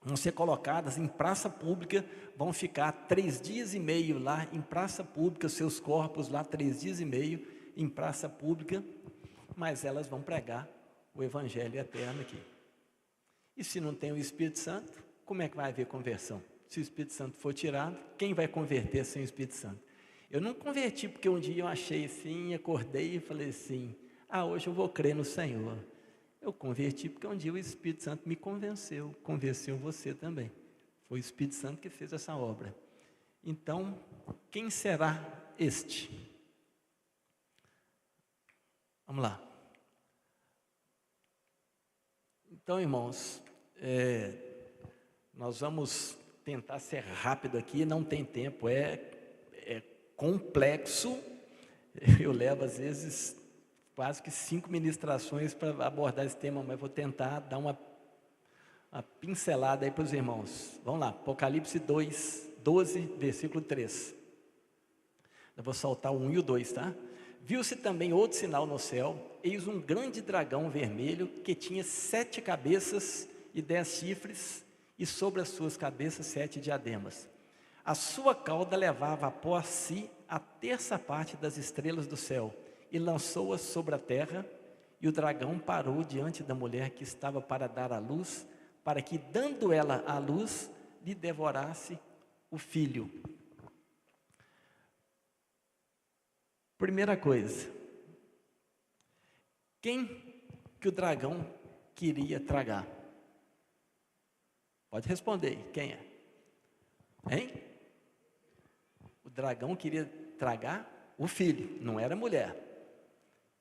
vão ser colocadas em praça pública, vão ficar 3 dias e meio lá em praça pública, seus corpos lá 3 dias e meio em praça pública, mas elas vão pregar o evangelho eterno aqui. E se não tem o Espírito Santo, como é que vai haver conversão? Se o Espírito Santo for tirado, quem vai converter sem o Espírito Santo? Eu não converti porque um dia eu achei assim, acordei e falei assim, hoje eu vou crer no Senhor. Eu converti porque um dia o Espírito Santo me convenceu você também. Foi o Espírito Santo que fez essa obra. Então, quem será este? Vamos lá. Então, irmãos, nós vamos tentar ser rápido aqui, não tem tempo, é complexo. Eu levo às vezes quase que 5 ministrações para abordar esse tema, mas vou tentar dar uma pincelada aí para os irmãos. Vamos lá, Apocalipse 12, versículo 3. Eu vou saltar o 1 e o 2, tá? Viu-se também outro sinal no céu, eis um grande dragão vermelho, que tinha 7 cabeças e 10 chifres, e sobre as suas cabeças 7 diademas. A sua cauda levava após si a 1/3 parte das estrelas do céu, e lançou-as sobre a terra, e o dragão parou diante da mulher que estava para dar à luz, para que, dando ela à luz, lhe devorasse o filho. Primeira coisa, quem que o dragão queria tragar? Pode responder, quem é? Hein? O dragão queria tragar o filho, não era a mulher.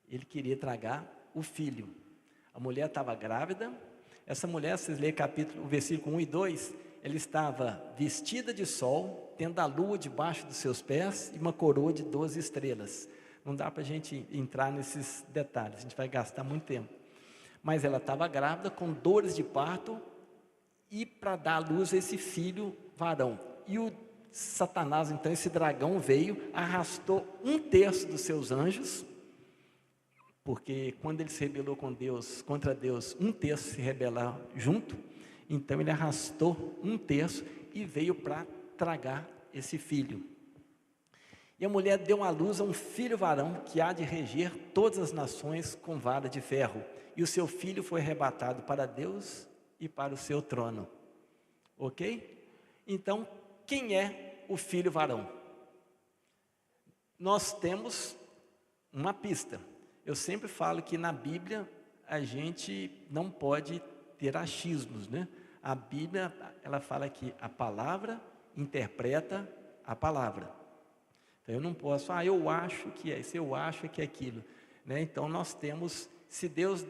Ele queria tragar o filho. A mulher estava grávida. Essa mulher, vocês lêem o versículo 1 e 2, ela estava vestida de sol, tendo a lua debaixo dos seus pés e uma coroa de 12 estrelas. Não dá para a gente entrar nesses detalhes, a gente vai gastar muito tempo. Mas ela estava grávida, com dores de parto, e para dar à luz a esse filho varão. E o Satanás, então, esse dragão veio, arrastou 1/3 dos seus anjos, porque quando ele se rebelou contra Deus, 1/3 se rebelar junto. Então ele arrastou 1/3 e veio para tragar esse filho. E a mulher deu à luz a um filho varão, que há de reger todas as nações com vara de ferro. E o seu filho foi arrebatado para Deus e para o seu trono. Ok? Então, quem é o filho varão? Nós temos uma pista. Eu sempre falo que na Bíblia a gente não pode ter achismos, né? A Bíblia, ela fala que a palavra interpreta a palavra. Então eu não posso, eu acho que é isso, eu acho que é aquilo, né? Então nós temos, se Deus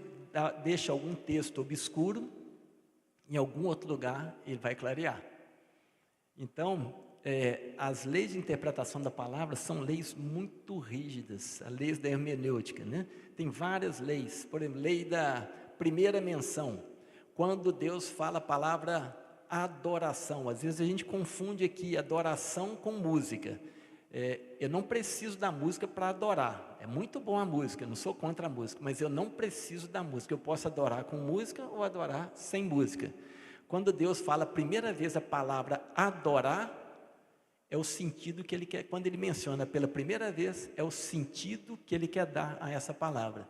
deixa algum texto obscuro, em algum outro lugar Ele vai clarear. Então, as leis de interpretação da palavra são leis muito rígidas, as leis da hermenêutica, né? Tem várias leis, por exemplo, lei da primeira menção, quando Deus fala a palavra adoração, às vezes a gente confunde aqui adoração com música. Eu não preciso da música para adorar, é muito bom a música, eu não sou contra a música, mas eu não preciso da música, eu posso adorar com música ou adorar sem música. Quando Deus fala a primeira vez a palavra adorar, é o sentido que Ele quer, quando Ele menciona pela primeira vez, é o sentido que Ele quer dar a essa palavra.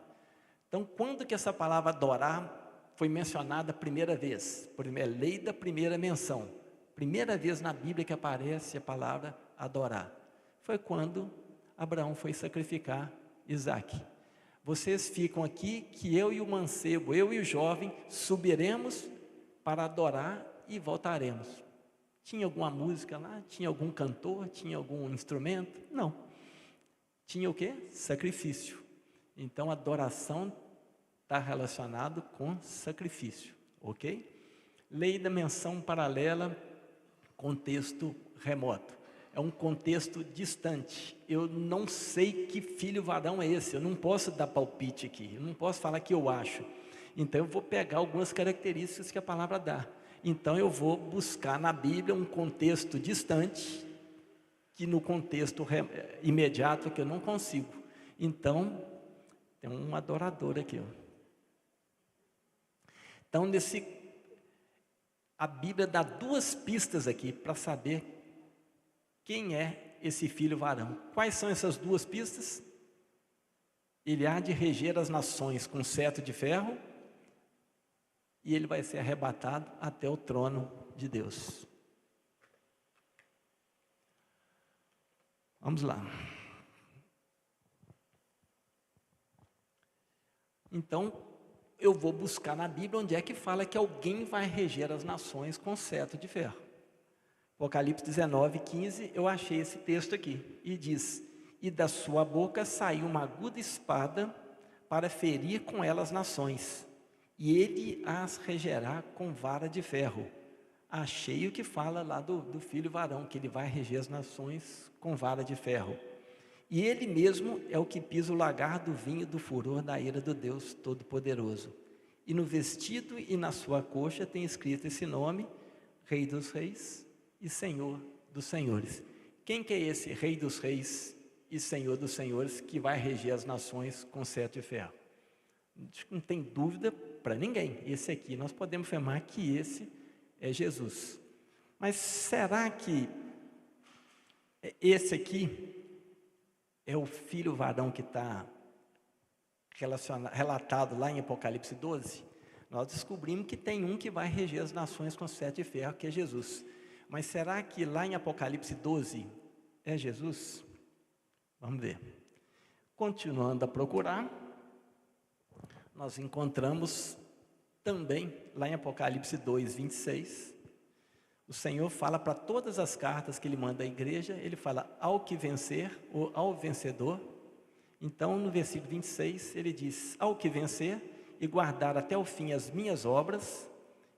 Então, quando que essa palavra adorar foi mencionada a primeira vez? É lei da primeira menção. Primeira vez na Bíblia que aparece a palavra adorar. Foi quando Abraão foi sacrificar Isaque. Vocês ficam aqui que eu e o mancebo, eu e o jovem, subiremos para adorar e voltaremos. Tinha alguma música lá? Tinha algum cantor? Tinha algum instrumento? Não. Tinha o quê? Sacrifício. Então, adoração está relacionado com sacrifício, ok? Lei da menção paralela, contexto remoto. É um contexto distante. Eu não sei que filho varão é esse, eu não posso dar palpite aqui, eu não posso falar que eu acho. Então eu vou pegar algumas características que a palavra dá. Então eu vou buscar na Bíblia um contexto distante, que no contexto imediato que eu não consigo. Então, tem um adorador aqui, ó. Então, a Bíblia dá duas pistas aqui para saber quem é esse filho varão. Quais são essas duas pistas? Ele há de reger as nações com cetro de ferro e ele vai ser arrebatado até o trono de Deus. Vamos lá. Então, eu vou buscar na Bíblia onde é que fala que alguém vai reger as nações com cetro de ferro. Apocalipse 19, 15, eu achei esse texto aqui. E diz, e da sua boca saiu uma aguda espada para ferir com ela as nações. E ele as regerá com vara de ferro. Achei o que fala lá do filho varão, que ele vai reger as nações com vara de ferro. E ele mesmo é o que pisa o lagar do vinho do furor da ira do Deus Todo-Poderoso. E no vestido e na sua coxa tem escrito esse nome, Rei dos Reis e Senhor dos Senhores. Quem que é esse Rei dos Reis e Senhor dos Senhores que vai reger as nações com cetro de ferro? Não tem dúvida para ninguém. Esse aqui, nós podemos afirmar que esse é Jesus. Mas será que esse aqui é o filho varão que está relatado lá em Apocalipse 12? Nós descobrimos que tem um que vai reger as nações com cetro de ferro, que é Jesus. Mas será que lá em Apocalipse 12 é Jesus? Vamos ver. Continuando a procurar, nós encontramos também lá em Apocalipse 2, 26, o Senhor fala para todas as cartas que Ele manda à igreja, Ele fala ao que vencer ou ao vencedor. Então no versículo 26 Ele diz, ao que vencer e guardar até o fim as minhas obras,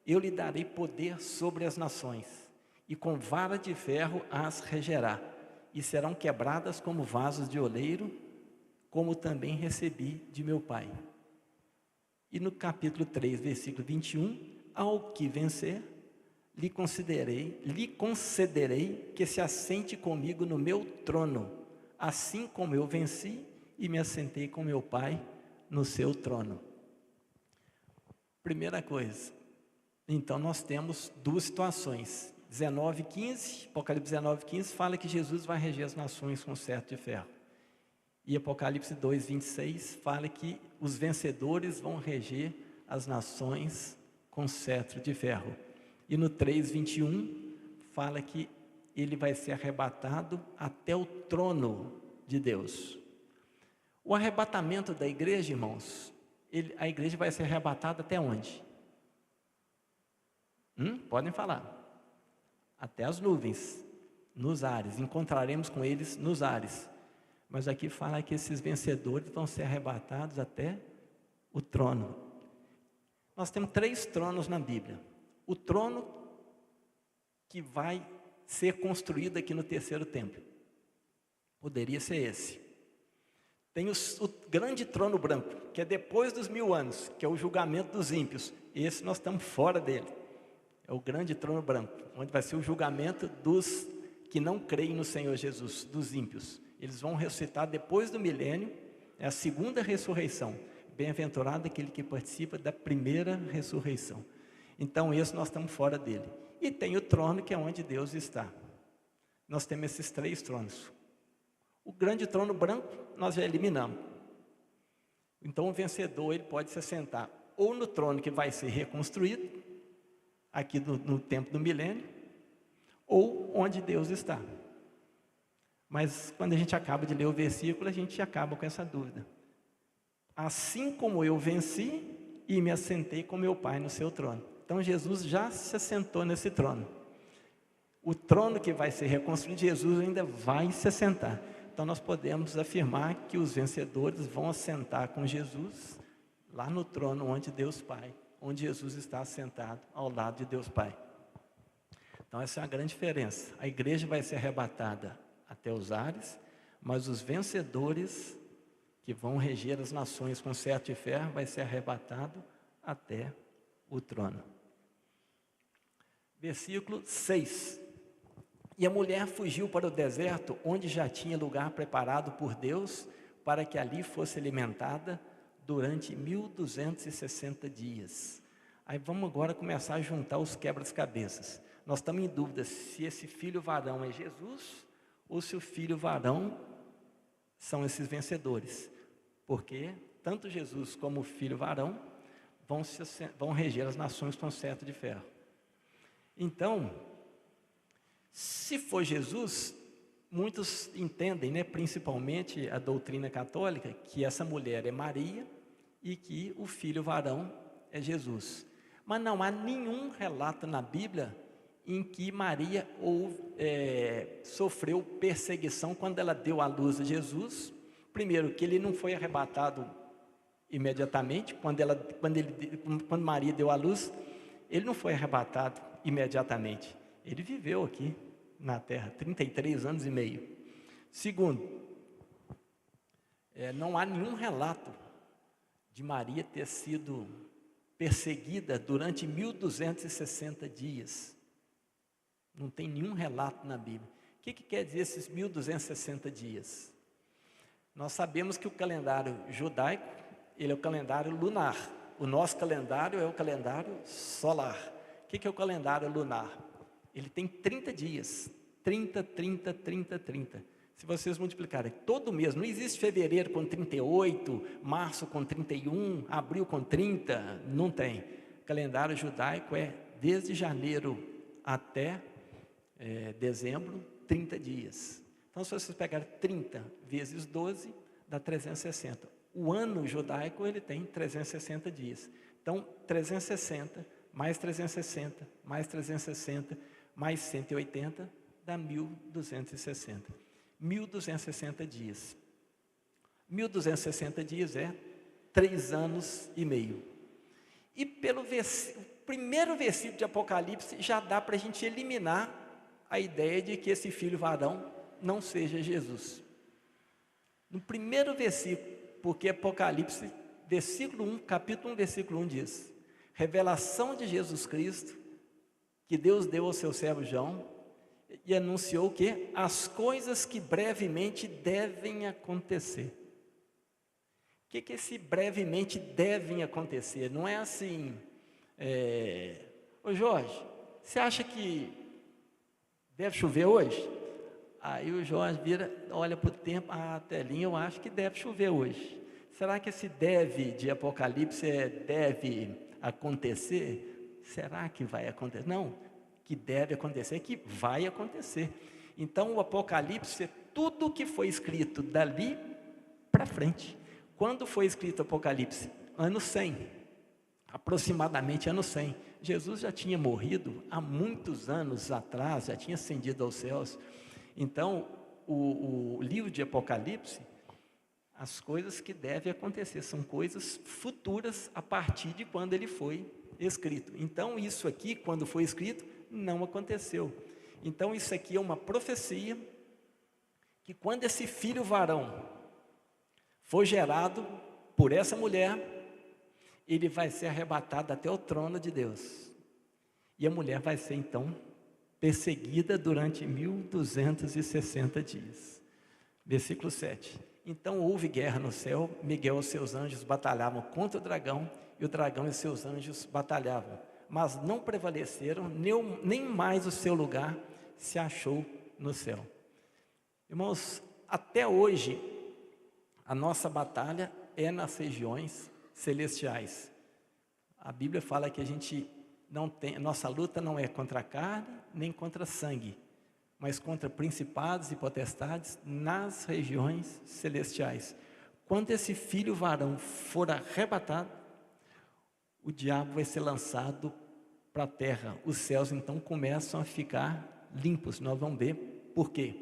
eu lhe darei poder sobre as nações, e com vara de ferro as regerá, e serão quebradas como vasos de oleiro, como também recebi de meu Pai. E no capítulo 3, versículo 21, ao que vencer, lhe concederei que se assente comigo no meu trono, assim como eu venci e me assentei com meu Pai no seu trono. Primeira coisa, então nós temos duas situações. 19:15, Apocalipse 19:15 fala que Jesus vai reger as nações com cetro de ferro. E Apocalipse 2:26 fala que os vencedores vão reger as nações com cetro de ferro. E no 3:21 fala que ele vai ser arrebatado até o trono de Deus. O arrebatamento da igreja, irmãos, a igreja vai ser arrebatada até onde? Podem falar. Até as nuvens. nos ares, encontraremos com eles nos ares. Mas aqui fala que esses vencedores vão ser arrebatados até o trono. Nós temos 3 tronos na Bíblia. O trono que vai ser construído aqui no terceiro templo. Poderia ser esse. Tem o grande trono branco, que é depois dos 1000 anos, que é o julgamento dos ímpios. Esse nós estamos fora dele. É o grande trono branco, onde vai ser o julgamento dos que não creem no Senhor Jesus, dos ímpios. Eles vão ressuscitar depois do milênio, é a segunda ressurreição. Bem-aventurado aquele que participa da primeira ressurreição. Então, esse nós estamos fora dele. E tem o trono, que é onde Deus está. Nós temos esses 3 tronos. O grande trono branco, nós já eliminamos. Então, o vencedor, ele pode se assentar ou no trono que vai ser reconstruído, aqui no tempo do milênio, ou onde Deus está. Mas, quando a gente acaba de ler o versículo, a gente acaba com essa dúvida. Assim como eu venci e me assentei com meu Pai no seu trono. Então, Jesus já se assentou nesse trono. O trono que vai ser reconstruído, Jesus ainda vai se assentar. Então, nós podemos afirmar que os vencedores vão assentar com Jesus lá no trono onde Deus Pai, onde Jesus está assentado ao lado de Deus Pai. Então, essa é a grande diferença. A igreja vai ser arrebatada até os ares, mas os vencedores que vão reger as nações com cetro de ferro vai ser arrebatado até o trono. Versículo 6. E a mulher fugiu para o deserto, onde já tinha lugar preparado por Deus, para que ali fosse alimentada durante 1260 dias. Aí vamos agora começar a juntar os quebra-cabeças. Nós estamos em dúvida se esse filho varão é Jesus, ou se o filho varão são esses vencedores. Porque tanto Jesus como o filho varão vão reger as nações com cetro de ferro. Então, se for Jesus, muitos entendem, né, principalmente a doutrina católica, que essa mulher é Maria e que o filho varão é Jesus. Mas não há nenhum relato na Bíblia em que Maria sofreu perseguição quando ela deu à luz a Jesus. Primeiro, que ele não foi arrebatado imediatamente, quando Maria deu à luz, ele não foi arrebatado imediatamente. Ele viveu aqui na terra 33 anos e meio. Segundo, não há nenhum relato de Maria ter sido perseguida durante 1260 dias. Não tem nenhum relato na Bíblia. O que quer dizer esses 1260 dias? Nós sabemos que o calendário judaico, ele é o calendário lunar. O nosso calendário é o calendário solar. O que é o calendário lunar? Ele tem 30 dias. 30, 30, 30, 30. Se vocês multiplicarem todo mês, não existe fevereiro com 38, março com 31, abril com 30, não tem. O calendário judaico é desde janeiro até dezembro, 30 dias. Então, se vocês pegarem 30 vezes 12, dá 360. O ano judaico, ele tem 360 dias. Então, 360, mais 360, mais 360, mais 180, dá 1260. 1260 dias. 1260 dias é 3 anos e meio. E pelo primeiro versículo de Apocalipse, já dá para a gente eliminar a ideia de que esse filho varão não seja Jesus. No primeiro versículo, porque Apocalipse, versículo 1, capítulo 1, versículo 1 diz: revelação de Jesus Cristo, que Deus deu ao seu servo João, e anunciou o quê? As coisas que brevemente devem acontecer. O que esse brevemente devem acontecer? Não é assim, ô Jorge, você acha que deve chover hoje? Aí o Jorge vira, olha para o tempo, Telinha, eu acho que deve chover hoje. Será que esse deve de Apocalipse deve acontecer? Será que vai acontecer? Não, que deve acontecer, que vai acontecer. Então o Apocalipse é tudo o que foi escrito dali para frente. Quando foi escrito o Apocalipse? Ano 100, aproximadamente ano 100. Jesus já tinha morrido há muitos anos atrás, já tinha ascendido aos céus. Então, o livro de Apocalipse, as coisas que devem acontecer, são coisas futuras a partir de quando ele foi escrito. Então, isso aqui, quando foi escrito, não aconteceu. Então, isso aqui é uma profecia, que quando esse filho varão for gerado por essa mulher, ele vai ser arrebatado até o trono de Deus. E a mulher vai ser, então, perseguida durante 1260 dias. Versículo 7. Então houve guerra no céu, Miguel e seus anjos batalhavam contra o dragão, e o dragão e seus anjos batalhavam, mas não prevaleceram, nem mais o seu lugar se achou no céu. Irmãos, até hoje, a nossa batalha é nas regiões celestiais. A Bíblia fala que a gente não tem, nossa luta não é contra a carne, nem contra sangue, mas contra principados e potestades nas regiões celestiais. Quando esse filho varão for arrebatado, o diabo vai ser lançado para a terra. Os céus então começam a ficar limpos. Nós vamos ver por quê,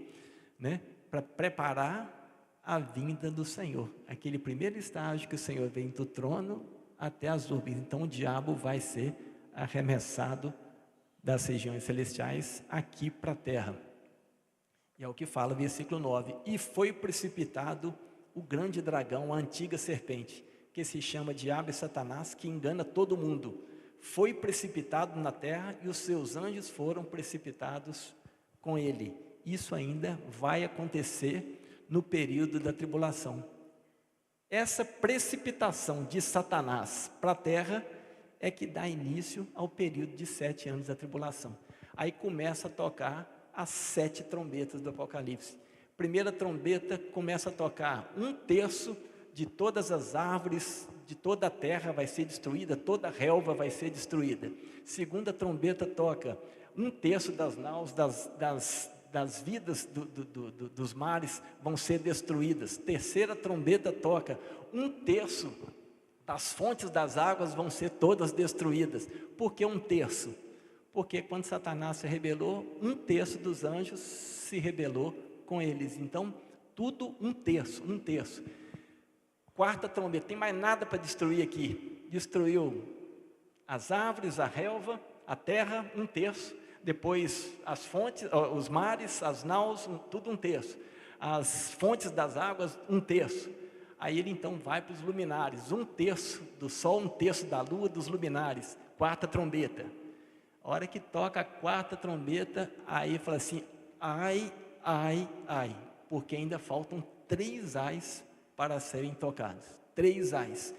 né? Para preparar a vinda do Senhor, aquele primeiro estágio que o Senhor vem do trono até as nuvens. Então o diabo vai ser arremessado das regiões celestiais aqui para a terra. E é o que fala o versículo 9. E foi precipitado o grande dragão, a antiga serpente, que se chama Diabo e Satanás, que engana todo mundo. Foi precipitado na terra e os seus anjos foram precipitados com ele. Isso ainda vai acontecer no período da tribulação. Essa precipitação de Satanás para a terra é que dá início ao período de 7 anos da tribulação. Aí começa a tocar as 7 trombetas do Apocalipse. Primeira trombeta começa a tocar, 1/3 de todas as árvores de toda a terra vai ser destruída, toda a relva vai ser destruída. Segunda trombeta toca, 1/3 das naus, das vidas dos mares vão ser destruídas. Terceira trombeta toca, 1/3 das fontes das águas vão ser todas destruídas. Por que 1/3? Porque quando Satanás se rebelou, 1/3 dos anjos se rebelou com eles. Então, tudo 1/3. Quarta trombeta, tem mais nada para destruir aqui. Destruiu as árvores, a relva, a terra, 1/3. Depois as fontes, os mares, as naus, tudo 1/3. As fontes das águas, 1/3. Aí ele então vai para os luminares, 1/3 do sol, 1/3 da lua, dos luminares. Quarta trombeta. A hora que toca a quarta trombeta, aí fala assim, ai, ai, ai, porque ainda faltam 3 ais para serem tocados. 3 ais.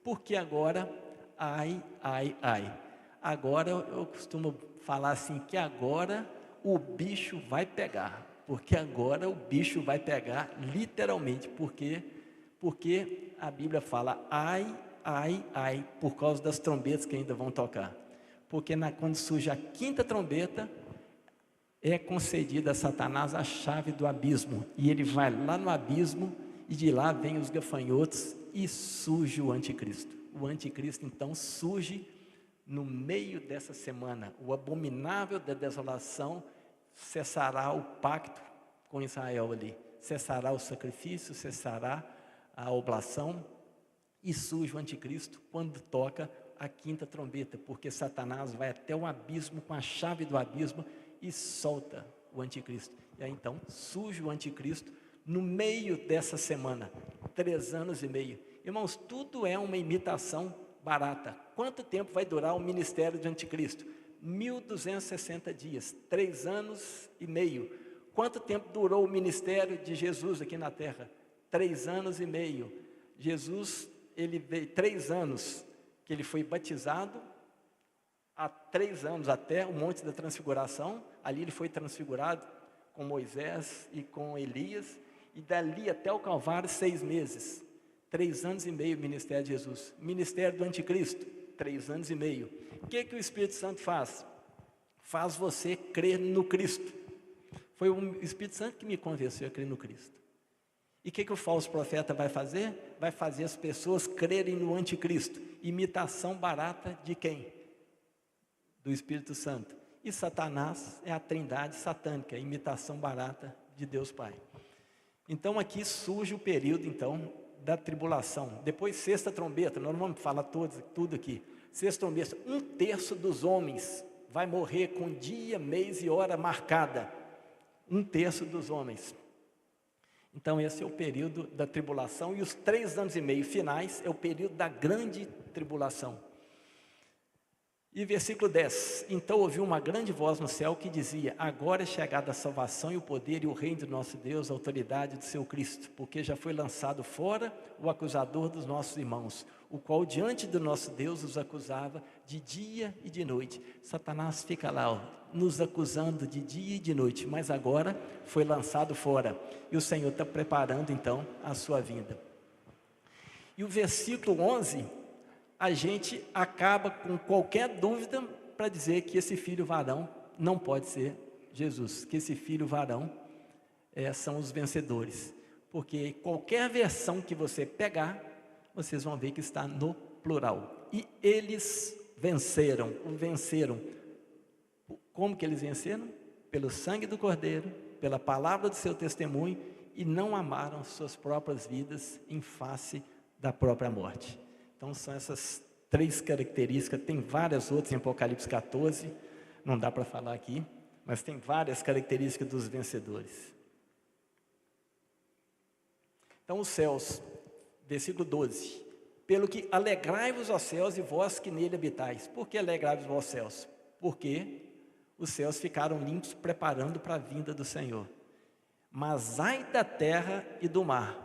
Porque agora, ai, ai, ai. Agora eu costumo falar assim, que agora o bicho vai pegar. Porque agora o bicho vai pegar literalmente. Porque a Bíblia fala ai, ai, ai, por causa das trombetas que ainda vão tocar. Porque quando surge a quinta trombeta, é concedida a Satanás a chave do abismo. E ele vai lá no abismo, e de lá vem os gafanhotos, e surge o anticristo. O anticristo então surge no meio dessa semana. O abominável da desolação cessará o pacto com Israel ali. Cessará o sacrifício, cessará a oblação, e surge o anticristo quando toca a quinta trombeta, porque Satanás vai até o abismo com a chave do abismo e solta o anticristo. E aí então surge o anticristo no meio dessa semana, 3 anos e meio. Irmãos, tudo é uma imitação barata. Quanto tempo vai durar o ministério do anticristo? 1260 dias, 3 anos e meio. Quanto tempo durou o ministério de Jesus aqui na terra? 3 anos e meio. Jesus, ele veio 3 anos que ele foi batizado, há 3 anos até o Monte da Transfiguração. Ali ele foi transfigurado com Moisés e com Elias, e dali até o Calvário 6 meses. 3 anos e meio o ministério de Jesus. Ministério do anticristo, 3 anos e meio. O que o Espírito Santo faz? Faz você crer no Cristo. Foi o Espírito Santo que me convenceu a crer no Cristo. E o que o falso profeta vai fazer? Vai fazer as pessoas crerem no anticristo. Imitação barata de quem? do Espírito Santo. E Satanás é a trindade satânica, a imitação barata de Deus Pai. Então aqui surge o período então da tribulação. Depois sexta trombeta, nós não vamos falar tudo aqui. Sexta trombeta, 1/3 dos homens vai morrer com dia, mês e hora marcada. 1/3 dos homens. Então esse é o período da tribulação, e os 3 anos e meio finais é o período da grande tribulação. E versículo 10, então ouvi uma grande voz no céu que dizia: agora é chegada a salvação e o poder e o reino do nosso Deus, a autoridade do seu Cristo, porque já foi lançado fora o acusador dos nossos irmãos, o qual diante do nosso Deus os acusava de dia e de noite. Satanás fica lá, nos acusando de dia e de noite, mas agora foi lançado fora, e o Senhor está preparando então a sua vinda. E o versículo 11, a gente acaba com qualquer dúvida para dizer que esse filho varão não pode ser Jesus, que esse filho varão são os vencedores, porque qualquer versão que você pegar, vocês vão ver que está no plural. E eles venceram. Como que eles venceram? Pelo sangue do Cordeiro, pela palavra do seu testemunho, e não amaram suas próprias vidas em face da própria morte. Então são essas 3 características, tem várias outras em Apocalipse 14, não dá para falar aqui, mas tem várias características dos vencedores. Então os céus, versículo 12, pelo que alegrai-vos, ó céus, e vós que nele habitais. Por que alegrai-vos, ó céus? Porque os céus ficaram limpos, preparando para a vinda do Senhor. Mas ai da terra e do mar,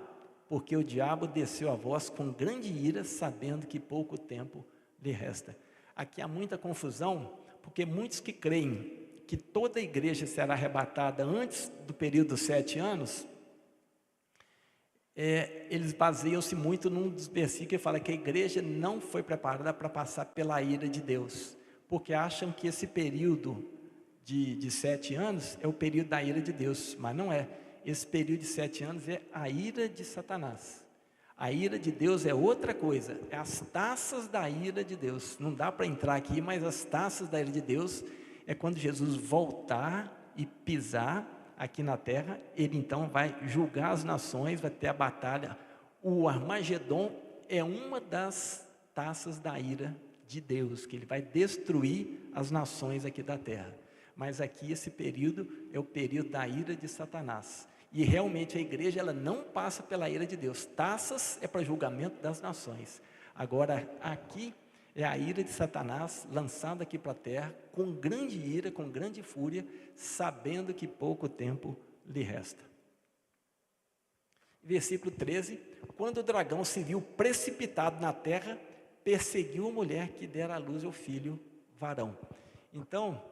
porque o diabo desceu a vós com grande ira, sabendo que pouco tempo lhe resta. Aqui há muita confusão, porque muitos que creem que toda a igreja será arrebatada antes do período dos 7 anos, eles baseiam-se muito num dos versículos que fala que a igreja não foi preparada para passar pela ira de Deus, porque acham que esse período de 7 anos é o período da ira de Deus, mas não é. Esse período de 7 anos é a ira de Satanás. A ira de Deus é outra coisa, é as taças da ira de Deus. Não dá para entrar aqui, mas as taças da ira de Deus é quando Jesus voltar e pisar aqui na terra. Ele então vai julgar as nações, vai ter a batalha. O Armagedon é uma das taças da ira de Deus, que ele vai destruir as nações aqui da terra. Mas aqui esse período é o período da ira de Satanás. E realmente a igreja ela não passa pela ira de Deus. Taças é para julgamento das nações. Agora aqui é a ira de Satanás lançada aqui para a terra, com grande ira, com grande fúria, sabendo que pouco tempo lhe resta. Versículo 13, quando o dragão se viu precipitado na terra, perseguiu a mulher que dera à luz ao filho varão. Então,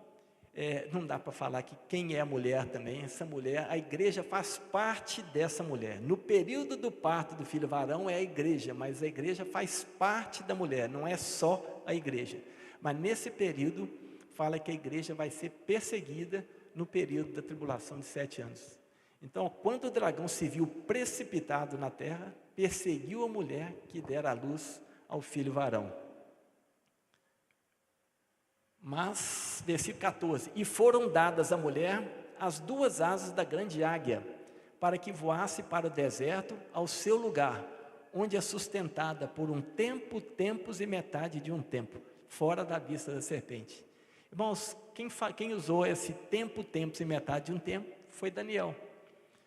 não dá para falar que quem é a mulher também, essa mulher, a igreja faz parte dessa mulher. No período do parto do filho varão é a igreja, mas a igreja faz parte da mulher, não é só a igreja. Mas nesse período, fala que a igreja vai ser perseguida no período da tribulação de 7 anos. Então, quando o dragão se viu precipitado na terra, perseguiu a mulher que dera à luz ao filho varão. Mas, versículo 14, e foram dadas à mulher as 2 asas da grande águia, para que voasse para o deserto, ao seu lugar, onde é sustentada por um tempo, tempos e metade de um tempo, fora da vista da serpente. Irmãos, quem usou esse tempo, tempos e metade de um tempo, foi Daniel.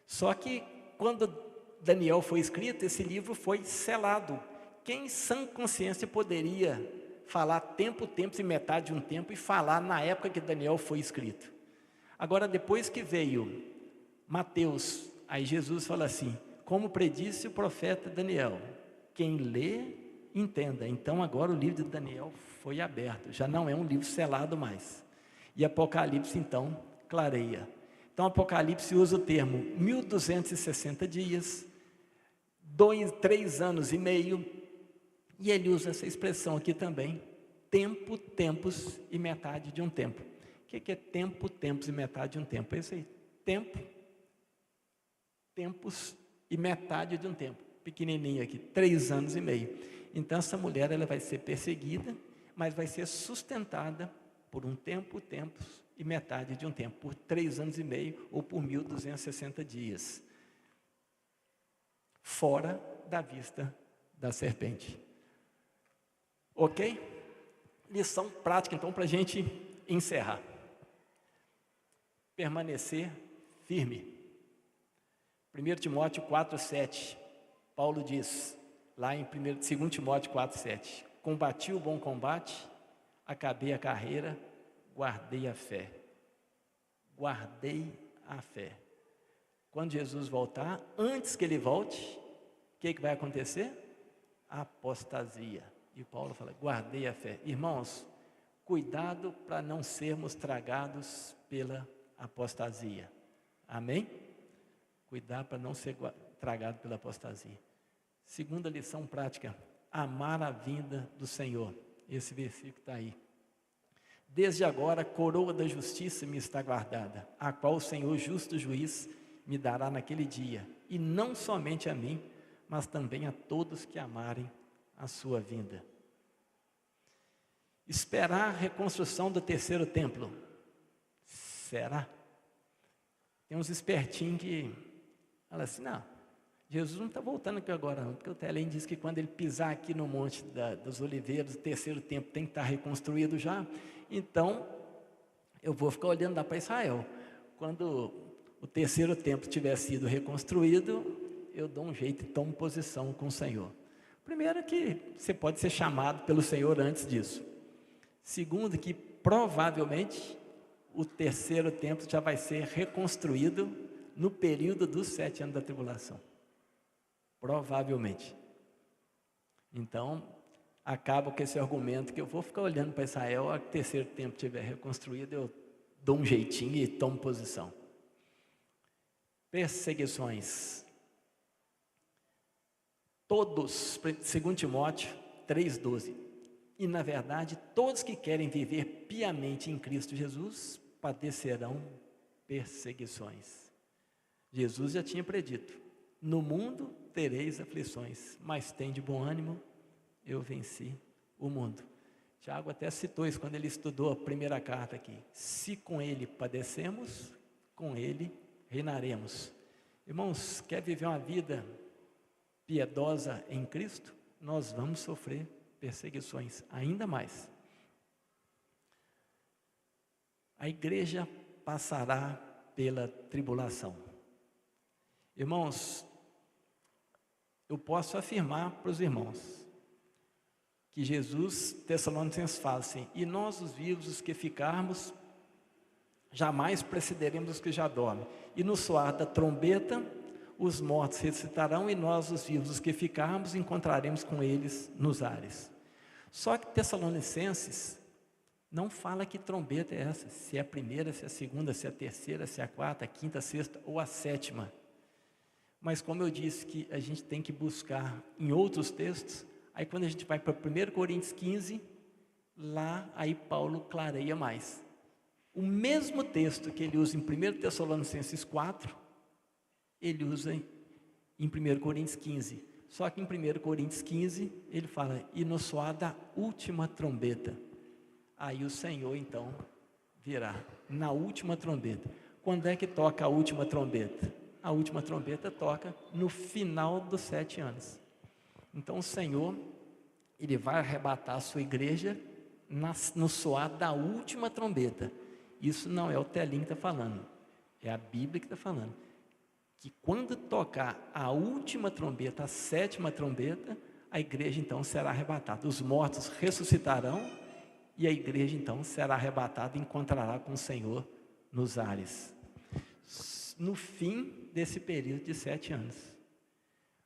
Só que, quando Daniel foi escrito, esse livro foi selado. Quem, sã consciência, poderia falar tempo, tempos e metade de um tempo, e falar na época que Daniel foi escrito? Agora, depois que veio Mateus, aí Jesus fala assim, como predisse o profeta Daniel, quem lê, entenda. Então agora o livro de Daniel foi aberto, já não é um livro selado mais. E Apocalipse então clareia. Então Apocalipse usa o termo 1260 dias, 3 anos e meio, e ele usa essa expressão aqui também, tempo, tempos e metade de um tempo. O que é tempo, tempos e metade de um tempo? É isso aí, tempo, tempos e metade de um tempo. Pequenininho aqui, 3 anos e meio. Então essa mulher ela vai ser perseguida, mas vai ser sustentada por um tempo, tempos e metade de um tempo, por 3 anos e meio ou por 1.260 dias, fora da vista da serpente. Ok? Lição prática, então, para a gente encerrar. Permanecer firme. 1 Timóteo 4,7, Paulo diz, lá em 2 Timóteo 4,7, combati o bom combate, acabei a carreira, guardei a fé. Guardei a fé. Quando Jesus voltar, antes que ele volte, o que vai acontecer? Apostasia. E Paulo fala, guardei a fé. Irmãos, cuidado para não sermos tragados pela apostasia. Amém? Cuidar para não ser tragado pela apostasia. Segunda lição prática, amar a vinda do Senhor. Esse versículo está aí. Desde agora a coroa da justiça me está guardada, a qual o Senhor justo juiz me dará naquele dia, e não somente a mim, mas também a todos que amarem a sua vinda. Esperar a reconstrução do terceiro templo. Será? Tem uns espertinhos que falam assim, não, Jesus não está voltando aqui agora não, porque o Telém diz que quando ele pisar aqui no Monte dos Oliveiras, o terceiro templo tem que estar reconstruído já, então eu vou ficar olhando lá para Israel. Quando o terceiro templo tiver sido reconstruído, eu dou um jeito e tomo posição com o Senhor. Primeiro que você pode ser chamado pelo Senhor antes disso. Segundo que provavelmente o terceiro templo já vai ser reconstruído no período dos 7 anos da tribulação. Provavelmente. Então, acaba com esse argumento que eu vou ficar olhando para Israel, a que o terceiro templo estiver reconstruído, eu dou um jeitinho e tomo posição. Perseguições. Todos, 2 Timóteo 3,12. E na verdade, todos que querem viver piamente em Cristo Jesus, padecerão perseguições. Jesus já tinha predito, no mundo tereis aflições, mas tem de bom ânimo, eu venci o mundo. Tiago até citou isso quando ele estudou a primeira carta aqui. Se com ele padecemos, com ele reinaremos. Irmãos, quer viver uma vida piedosa em Cristo? Nós vamos sofrer perseguições ainda mais. A igreja passará pela tribulação. Irmãos, eu posso afirmar para os irmãos que Jesus, Tessalonicenses fala assim, e nós os vivos, os que ficarmos, jamais precederemos os que já dormem. E no soar da trombeta, os mortos ressuscitarão e nós os vivos, os que ficarmos, encontraremos com eles nos ares. Só que Tessalonicenses não fala que trombeta é essa, se é a primeira, se é a segunda, se é a terceira, se é a quarta, a quinta, a sexta ou a sétima. Mas como eu disse que a gente tem que buscar em outros textos, aí quando a gente vai para 1 Coríntios 15, lá aí Paulo clareia mais. O mesmo texto que ele usa em 1 Tessalonicenses 4, ele usa em 1 Coríntios 15. Só que em 1 Coríntios 15, ele fala, e no soar da última trombeta. Aí o Senhor, então, virá na última trombeta. Quando é que toca a última trombeta? A última trombeta toca no final dos 7 anos. Então o Senhor, ele vai arrebatar a sua igreja no soar da última trombeta. Isso não é o Telinho que está falando, é a Bíblia que está falando. Que quando tocar a última trombeta, a 7ª trombeta, a igreja então será arrebatada. Os mortos ressuscitarão e a igreja então será arrebatada e encontrará com o Senhor nos ares. No fim desse período de 7 anos.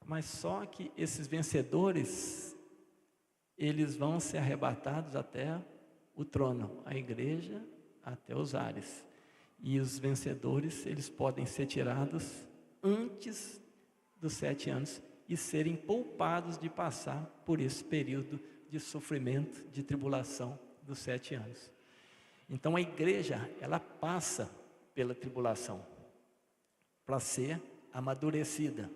Mas só que esses vencedores, eles vão ser arrebatados até o trono, a igreja até os ares. E os vencedores, eles podem ser tirados antes dos 7 anos e serem poupados de passar por esse período de sofrimento, de tribulação dos 7 anos. Então a igreja, ela passa pela tribulação para ser amadurecida.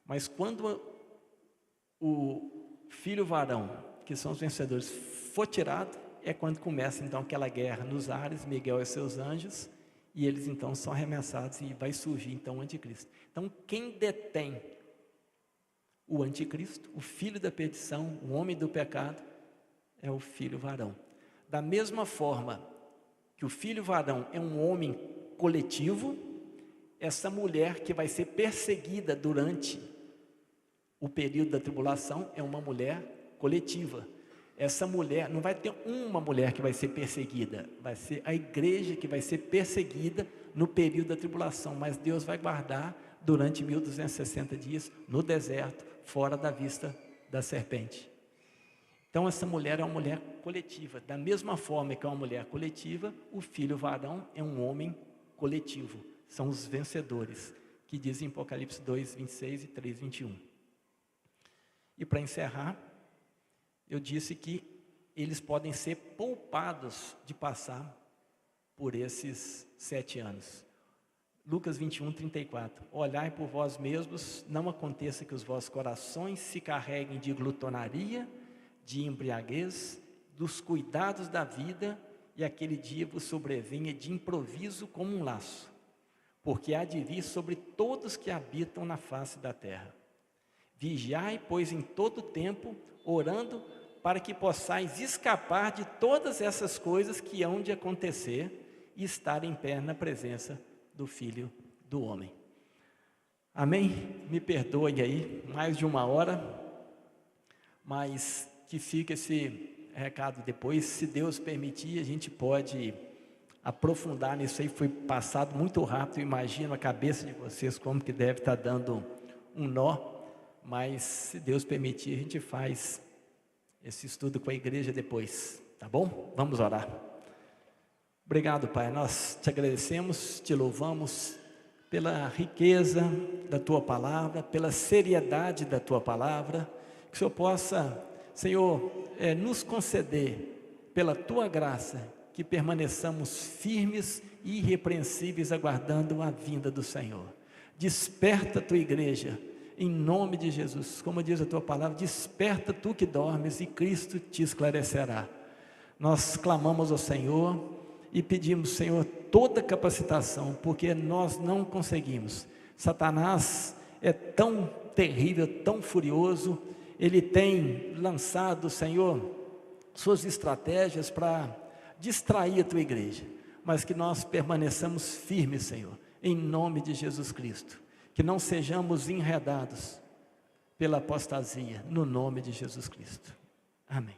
Mas quando o filho varão, que são os vencedores, for tirado, é quando começa então aquela guerra nos ares, Miguel e seus anjos, e eles então são arremessados e vai surgir então o anticristo. Então quem detém o anticristo, o filho da perdição, o homem do pecado, é o filho varão. Da mesma forma que o filho varão é um homem coletivo, essa mulher que vai ser perseguida durante o período da tribulação é uma mulher coletiva. Essa mulher, não vai ter uma mulher que vai ser perseguida, vai ser a igreja que vai ser perseguida no período da tribulação, mas Deus vai guardar durante 1260 dias no deserto, fora da vista da serpente. Então essa mulher é uma mulher coletiva. Da mesma forma que é uma mulher coletiva, o filho varão é um homem coletivo. São os vencedores, que diz em Apocalipse 2, 26 e 3, 21. E para encerrar, eu disse que eles podem ser poupados de passar por esses 7 anos. Lucas 21, 34. Olhai por vós mesmos, não aconteça que os vossos corações se carreguem de glutonaria, de embriaguez, dos cuidados da vida, e aquele dia vos sobrevenha de improviso como um laço, porque há de vir sobre todos que habitam na face da terra. Vigiai, pois, em todo tempo, orando, para que possais escapar de todas essas coisas que hão de acontecer e estar em pé na presença do Filho do Homem. Amém? Me perdoem aí, mais de 1 hora, mas que fique esse recado depois. Se Deus permitir, a gente pode aprofundar nisso aí. Foi passado muito rápido, imagino a cabeça de vocês como que deve estar dando um nó, mas se Deus permitir, a gente faz esse estudo com a igreja depois, tá bom? Vamos orar. Obrigado, Pai, nós te agradecemos, te louvamos pela riqueza da Tua Palavra, pela seriedade da Tua Palavra, que o Senhor possa, Senhor, nos conceder, pela Tua graça, que permaneçamos firmes e irrepreensíveis, aguardando a vinda do Senhor. Desperta a Tua igreja, em nome de Jesus, como diz a Tua Palavra, desperta Tu que dormes e Cristo te esclarecerá. Nós clamamos ao Senhor e pedimos, Senhor, toda capacitação, porque nós não conseguimos. Satanás é tão terrível, tão furioso, ele tem lançado, Senhor, suas estratégias para distrair a Tua igreja, mas que nós permaneçamos firmes, Senhor, em nome de Jesus Cristo, que não sejamos enredados pela apostasia, no nome de Jesus Cristo. Amém.